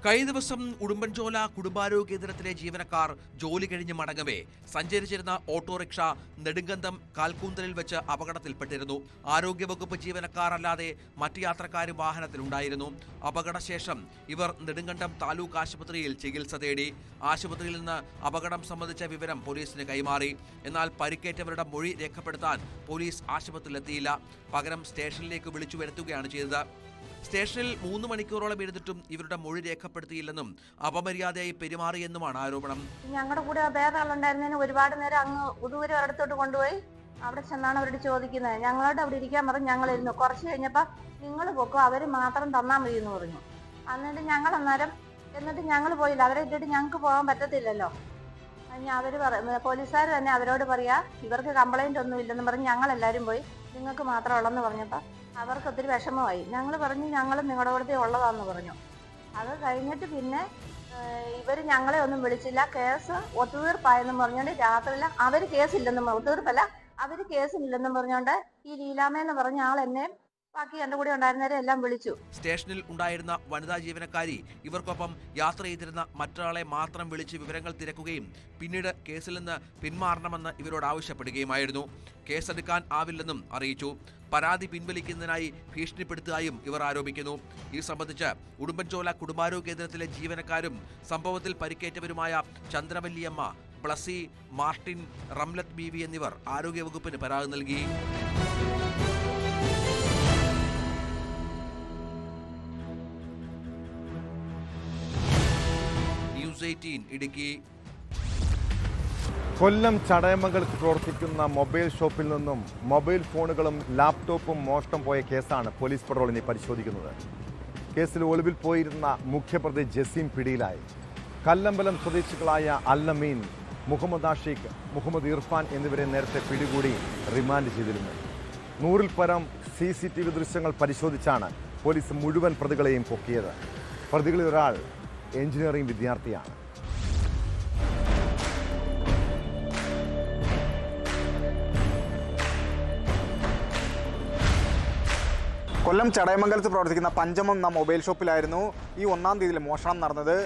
കഴിഞ്ഞ ദിവസം ഉടുമ്പൻചോല കുടുംബാരോഗ്യ കേന്ദ്രത്തിലെ ജീവനക്കാർ ജോലി കഴിഞ്ഞ് മടങ്ങവേ സഞ്ചരിച്ചിരുന്ന ഓട്ടോറിക്ഷ നെടുങ്കണ്ടം കാൽക്കൂന്തലിൽ വെച്ച് അപകടത്തിൽപ്പെട്ടിരുന്നു. ആരോഗ്യവകുപ്പ് ജീവനക്കാർ അല്ലാതെ മറ്റ് യാത്രക്കാരും വാഹനത്തിലുണ്ടായിരുന്നു. അപകടശേഷം ഇവർ നെടുങ്കണ്ടം താലൂക്ക് ആശുപത്രിയിൽ ചികിത്സ തേടി. ആശുപത്രിയിൽ നിന്ന് അപകടം സംബന്ധിച്ച വിവരം പോലീസിന് കൈമാറി. എന്നാൽ പരിക്കേറ്റവരുടെ മൊഴി രേഖപ്പെടുത്താൻ പോലീസ് ആശുപത്രിയിലെത്തിയില്ല. പകരം സ്റ്റേഷനിലേക്ക് വിളിച്ചു വരുത്തുകയാണ് ചെയ്തത്. സ്റ്റേഷനിൽ 3 മണിക്കൂറോളം ഇരുന്നിട്ടും ഇവരുടെ മൊഴി രേഖപ്പെടുത്തിയില്ലെന്നും അപമര്യാദയായി പെരുമാറിയെന്നുമാണ് ആരോപണം. ഞങ്ങളുടെ കൂടെ വേറെ ആളുണ്ടായിരുന്നതിന് ഒരുപാട് നേരം അങ്ങ് ഉദൂരം അടുത്തോട്ട് കൊണ്ടുപോയി അവിടെ ചെന്നാണ് അവരോട് ചോദിക്കുന്നത്. ഞങ്ങളോട് അവിടെ ഇരിക്കാൻ പറഞ്ഞു. ഞങ്ങളിരുന്നു. കുറച്ച് കഴിഞ്ഞപ്പോൾ നിങ്ങൾ പൊക്കോ, അവർ മാത്രം തന്നാൽ മതി എന്ന് പറഞ്ഞു. എന്നിട്ട് ഞങ്ങൾ പോയില്ല. അവരെ ഇട്ടിട്ട് ഞങ്ങൾക്ക് പോകാൻ പറ്റത്തില്ലല്ലോ. അവർ പോലീസുകാർ തന്നെ അവരോട് പറയാ ഇവർക്ക് കംപ്ലൈന്റ് ഒന്നും ഇല്ലെന്ന് പറഞ്ഞ് ഞങ്ങളെല്ലാവരും പോയി. നിങ്ങൾക്ക് മാത്രം ഉള്ളെന്ന് പറഞ്ഞപ്പോൾ അവർക്ക് ഒത്തിരി വിഷമമായി. ഞങ്ങൾ പറഞ്ഞു ഞങ്ങൾ നിങ്ങളുടെ കൂടെ ഉള്ളതാന്ന് പറഞ്ഞു. അത് കഴിഞ്ഞിട്ട് പിന്നെ ഇവർ ഞങ്ങളെ ഒന്നും വിളിച്ചില്ല. കേസ് ഒത്തുതീർപ്പായെന്നും പറഞ്ഞുകൊണ്ട് രാത്രിയില്ല അവർ കേസില്ലെന്നും ഒത്തുതീർപ്പല്ല അവർ കേസില്ലെന്നും പറഞ്ഞുകൊണ്ട് ഈ ലീലാമയെന്ന് പറഞ്ഞ ആൾ എന്നെ ബാക്കി എൻ്റെ കൂടെ ഉണ്ടായിരുന്നവരെ എല്ലാം വിളിച്ചു. സ്റ്റേഷനിൽ ഉണ്ടായിരുന്ന വനിതാ ജീവനക്കാരി ഇവർക്കൊപ്പം യാത്ര ചെയ്തിരുന്ന മറ്റൊരാളെ മാത്രം വിളിച്ച് വിവരങ്ങൾ തിരക്കുകയും പിന്നീട് കേസിൽ നിന്ന് പിന്മാറണമെന്ന് ഇവരോട് ആവശ്യപ്പെടുകയുമായിരുന്നു. കേസെടുക്കാൻ ആവില്ലെന്നും അറിയിച്ചു. പരാതി പിൻവലിക്കുന്നതിനായി ഭീഷണിപ്പെടുത്തിയതായും ഇവർ ആരോപിക്കുന്നു. ഇത് സംബന്ധിച്ച് ഉടുമ്പൻചോല കുടുംബാരോഗ്യ കേന്ദ്രത്തിലെ ജീവനക്കാരും സംഭവത്തിൽ പരിക്കേറ്റവരുമായ ചന്ദ്രവല്ലിയമ്മ, ബ്ലസി, മാർട്ടിൻ, റംലത്ത് ബീവി എന്നിവർ ആരോഗ്യവകുപ്പിന് പരാതി നൽകി. ന്യൂസ് 18 ഇടുക്കി. കൊല്ലം ചടയമംഗലത്ത് പ്രവർത്തിക്കുന്ന മൊബൈൽ ഷോപ്പിൽ നിന്നും മൊബൈൽ ഫോണുകളും ലാപ്ടോപ്പും മോഷണം പോയ കേസാണ് പോലീസ് പട്രോളിനെ പരിശോധിക്കുന്നത്. കേസിൽ ഒളിവിൽ പോയിരുന്ന മുഖ്യപ്രതി ജസീം പിടിയിലായി. കല്ലമ്പലം സ്വദേശികളായ അല്ലമീൻ, മുഹമ്മദ് ആഷിഖ്, മുഹമ്മദ് ഇർഫാൻ എന്നിവരെ നേരത്തെ പിടികൂടി റിമാൻഡ് ചെയ്തിരുന്നു. 100-ൽ പരം CCTV ദൃശ്യങ്ങൾ പരിശോധിച്ചാണ് പോലീസ് മുഴുവൻ പ്രതികളെയും പൊക്കിയത്. പ്രതികളിൽ ഒരാൾ എഞ്ചിനീയറിംഗ് വിദ്യാർത്ഥിയാണ്. കൊല്ലം ചടയമംഗലത്ത് പ്രവർത്തിക്കുന്ന പഞ്ചമം എന്ന മൊബൈൽ ഷോപ്പിലായിരുന്നു ഈ 1-ാം തീയതിയിൽ മോഷണം നടന്നത്.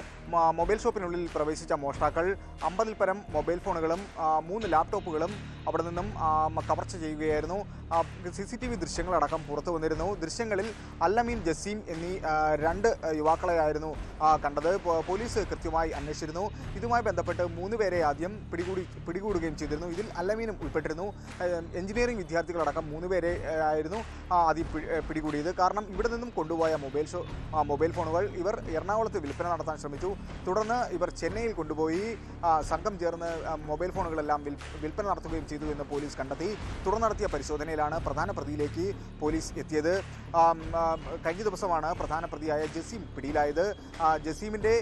മൊബൈൽ ഷോപ്പിനുള്ളിൽ പ്രവേശിച്ച മോഷ്ടാക്കൾ 50-ൽ പരം മൊബൈൽ ഫോണുകളും 3 ലാപ്ടോപ്പുകളും അവിടെ നിന്നും കവർച്ച ചെയ്യുകയായിരുന്നു. CCTV ദൃശ്യങ്ങളടക്കം പുറത്തു വന്നിരുന്നു. ദൃശ്യങ്ങളിൽ അല്ലമീൻ, ജസീം എന്നീ 2 യുവാക്കളെയായിരുന്നു കണ്ടത്. പോലീസ് കൃത്യമായി അന്വേഷിച്ചിരുന്നു. ഇതുമായി ബന്ധപ്പെട്ട് 3 പേരെ ആദ്യം പിടികൂടുകയും ചെയ്തിരുന്നു. ഇതിൽ അല്ലമീനും ഉൾപ്പെട്ടിരുന്നു. എഞ്ചിനീയറിംഗ് വിദ്യാർത്ഥികളടക്കം 3 പേരെ ആയിരുന്നു ആദ്യം പിടികൂടിയത്. പിടികൂടിയത്. കാരണം ഇവിടെ നിന്നും കൊണ്ടുപോയ മൊബൈൽ ഫോണുകൾ ഇവർ എറണാകുളത്ത് വിൽപ്പന നടത്താൻ ശ്രമിച്ചു. തുടർന്ന് ഇവർ ചെന്നൈയിൽ കൊണ്ടുപോയി സംഘം ചേർന്ന് മൊബൈൽ ഫോണുകളെല്ലാം വിൽപ്പന നടത്തുകയും ചെയ്തു എന്ന് പോലീസ് കണ്ടെത്തി. തുടർന്ന് നടത്തിയ പരിശോധനയിലാണ് പ്രധാന പ്രതിയിലേക്ക് പോലീസ് എത്തിയത്. കഴിഞ്ഞ ദിവസമാണ് പ്രധാന പ്രതിയായ ജസീം പിടിയിലായത്. ജസീമിൻ്റെ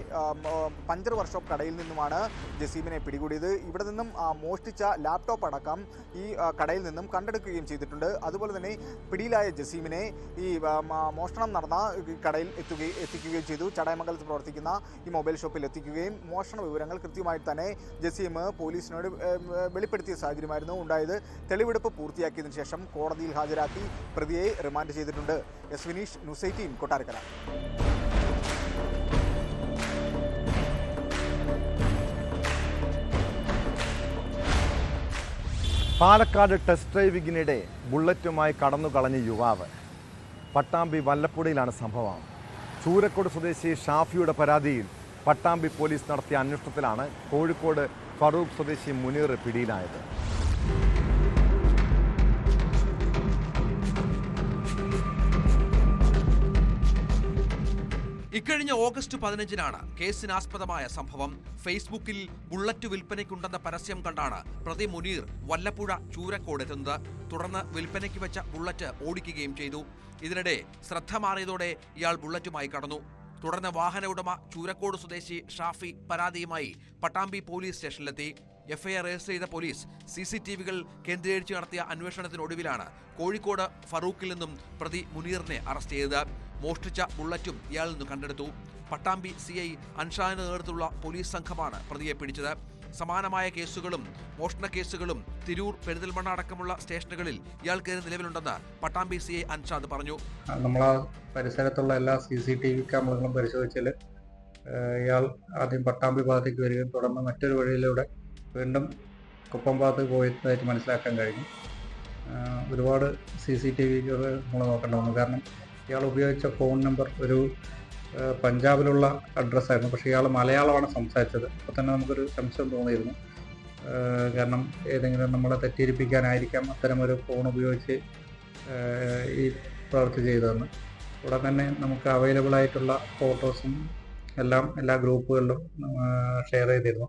പഞ്ചർ വർക്ക്ഷോപ്പ് കടയിൽ നിന്നുമാണ് ജസീമിനെ പിടികൂടിയത്. ഇവിടെ നിന്നും മോഷ്ടിച്ച ലാപ്ടോപ്പ് അടക്കം ഈ കടയിൽ നിന്നും കണ്ടെടുക്കുകയും ചെയ്തിട്ടുണ്ട്. അതുപോലെ തന്നെ പിടിയിലായ ജസീമിനെ ഈ മോഷണം നടന്ന കടയിൽ എത്തിക്കുകയും ചെയ്തു. ചടയമംഗലത്ത് പ്രവർത്തിക്കുന്ന ഈ മൊബൈൽ ഷോപ്പിൽ എത്തിക്കുകയും മോഷണ വിവരങ്ങൾ കൃത്യമായി തന്നെ ജസീം പോലീസിനോട് വെളിപ്പെടുത്തിയ സാഹചര്യമായിരുന്നു ഉണ്ടായത്. തെളിവെടുപ്പ് പൂർത്തിയാക്കിയതിനു ശേഷം കോടതിയിൽ ഹാജരാക്കി പ്രതിയെ റിമാൻഡ് ചെയ്തിട്ടുണ്ട്. S Vineesh, news 18, Kottarakkara. Palakkad test ഡ്രൈവിങ്ങിനിടെ ബുള്ളറ്റുമായി കടന്നു കളഞ്ഞ യുവാവ്. പട്ടാമ്പി വല്ലപ്പുഴയിലാണ് സംഭവം. ചൂരക്കോട് സ്വദേശി ഷാഫിയുടെ പരാതിയിൽ പട്ടാമ്പി പോലീസ് നടത്തിയ അന്വേഷണത്തിലാണ് കോഴിക്കോട് ഫറൂഖ് സ്വദേശി മുനീർ പിടിയിലായത്. ഇക്കഴിഞ്ഞ ഓഗസ്റ്റ് 15-നാണ് കേസിനാസ്പദമായ സംഭവം. ഫേസ്ബുക്കിൽ ബുള്ളറ്റ് വിൽപ്പനയ്ക്കുണ്ടെന്ന പരസ്യം കണ്ടാണ് പ്രതി മുനീർ വല്ലപ്പുഴ ചൂരക്കോട് എത്തുന്നത്. തുടർന്ന് വിൽപ്പനയ്ക്ക് വെച്ച ബുള്ളറ്റ് ഓടിക്കുകയും ചെയ്തു. ഇതിനിടെ ശ്രദ്ധ മാറിയതോടെ ഇയാൾ ബുള്ളറ്റുമായി കടന്നു. തുടർന്ന് വാഹന ഉടമ ചൂരക്കോട് സ്വദേശി ഷാഫി പരാതിയുമായി പട്ടാമ്പി പോലീസ് സ്റ്റേഷനിലെത്തി. എഫ്ഐആർ രജിസ്റ്റർ ചെയ്ത പോലീസ് CCTV-കൾ കേന്ദ്രീകരിച്ച് നടത്തിയ അന്വേഷണത്തിനൊടുവിലാണ് കോഴിക്കോട് ഫറൂഖിൽ നിന്നും പ്രതി മുനീറിനെ അറസ്റ്റ് ചെയ്തത്. മോഷ്ടിച്ച ബുള്ളറ്റും ഇയാളിൽ നിന്ന് കണ്ടെടുത്തു. പട്ടാമ്പി CI അൻഷാദിന്റെ നേതൃത്വത്തിലുള്ള പോലീസ് സംഘമാണ് പ്രതിയെ പിടിച്ചത്. സമാനമായ കേസുകളും മോഷണ കേസുകളും തിരൂർ, പെരിന്തൽമണ്ണ അടക്കമുള്ള സ്റ്റേഷനുകളിൽ ഇയാൾക്കെതിരെ നിലവിലുണ്ടെന്ന് പട്ടാമ്പി CI അൻഷാദ് പറഞ്ഞു. നമ്മളാ പരിസരത്തുള്ള എല്ലാ CCTV ക്യാമറകളും പരിശോധിച്ചാൽ ഇയാൾ ആദ്യം പട്ടാമ്പി ഭാഗത്തേക്ക് വരികയും തുടർന്ന് മറ്റൊരു വഴിയിലൂടെ വീണ്ടും കുപ്പം ഭാഗത്ത് പോയതായിട്ട് മനസ്സിലാക്കാൻ കഴിഞ്ഞു. ഒരുപാട് CCTV-കൾ നമ്മൾ നോക്കേണ്ട വന്നു. കാരണം ഇയാൾ ഉപയോഗിച്ച ഫോൺ നമ്പർ ഒരു പഞ്ചാബിലുള്ള അഡ്രസ്സായിരുന്നു. പക്ഷേ ഇയാൾ മലയാളമാണ് സംസാരിച്ചത്. അപ്പോൾ തന്നെ നമുക്കൊരു സംശയം തോന്നിയിരുന്നു. കാരണം ഏതെങ്കിലും നമ്മളെ തെറ്റിദ്ധരിപ്പിക്കാനായിരിക്കാം അത്തരമൊരു ഫോൺ ഉപയോഗിച്ച് ഈ പ്രവൃത്തി ചെയ്തതെന്ന്. ഉടൻ തന്നെ നമുക്ക് അവൈലബിൾ ആയിട്ടുള്ള ഫോട്ടോസും എല്ലാം എല്ലാ ഗ്രൂപ്പുകളിലും ഷെയർ ചെയ്തിരുന്നു.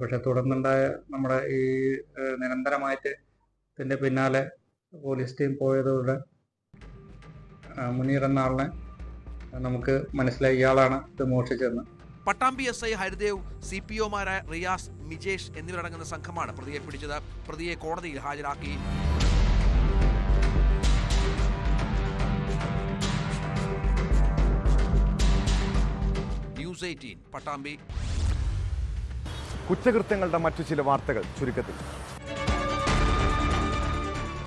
പക്ഷെ തുടർന്നുണ്ടായ നമ്മുടെ ഈ നിരന്തരമായിട്ട് ഇതിൻ്റെ പിന്നാലെ പോലീസ് ടീം പോയതോടെ മുനീർ എന്ന ആളിനെ നമുക്ക് മനസ്സിലായി ഇയാളാണ് ഇത് മോഷ്ടിച്ചതെന്ന്. പട്ടാമ്പി SI ഹരിദേവ്, CPOമാരായ റിയാസ്, മിജേഷ് എന്നിവരടങ്ങുന്ന സംഘമാണ് പ്രതിയെ പിടിച്ചത്. പ്രതിയെ കോടതിയിൽ ഹാജരാക്കി. ന്യൂസ് 18 പട്ടാമ്പി. കുറ്റകൃത്യങ്ങളുടെ മറ്റു ചില വാർത്തകൾ ചുരുക്കത്തിൽ.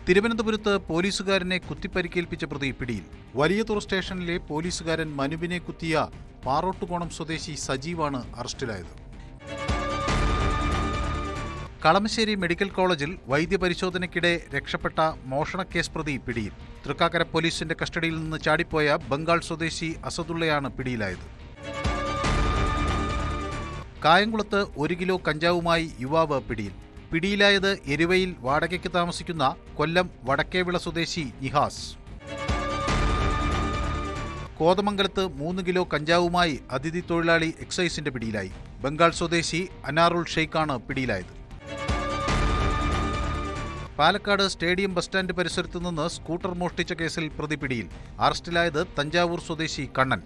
തിരുവനന്തപുരത്ത് പോലീസുകാരനെ കുത്തിപ്പരിക്കേൽപ്പിച്ച പ്രതി പിടിയിൽ. വലിയതുറ സ്റ്റേഷനിലെ പോലീസുകാരൻ മനുവിനെ കുത്തിയ പാറോട്ടുകോണം സ്വദേശി സജീവാണ് അറസ്റ്റിലായത്. കളമശ്ശേരി മെഡിക്കൽ കോളേജിൽ വൈദ്യപരിശോധനയ്ക്കിടെ രക്ഷപ്പെട്ട മോഷണക്കേസ് പ്രതി പിടിയിൽ. തൃക്കാക്കര പോലീസിന്റെ കസ്റ്റഡിയിൽ നിന്ന് ചാടിപ്പോയ ബംഗാൾ സ്വദേശി അസദുള്ളയാണ് പിടിയിലായത്. കായംകുളത്ത് 1 കിലോ കഞ്ചാവുമായി യുവാവ് പിടിയിൽ. പിടിയിലായത് എരുവയിൽ വാടകയ്ക്ക് താമസിക്കുന്ന കൊല്ലം വടക്കേവിള സ്വദേശി നിഹാസ്. കോതമംഗലത്ത് 3 കിലോ കഞ്ചാവുമായി അതിഥി തൊഴിലാളി എക്സൈസിന്റെ പിടിയിലായി. ബംഗാൾ സ്വദേശി അനാറുൽ ഷെയ്ഖാണ് പിടിയിലായത്. പാലക്കാട് സ്റ്റേഡിയം ബസ് സ്റ്റാൻഡ് പരിസരത്തു നിന്ന് സ്കൂട്ടർ മോഷ്ടിച്ച കേസിൽ പ്രതി പിടിയിൽ. അറസ്റ്റിലായത് തഞ്ചാവൂർ സ്വദേശി കണ്ണൻ.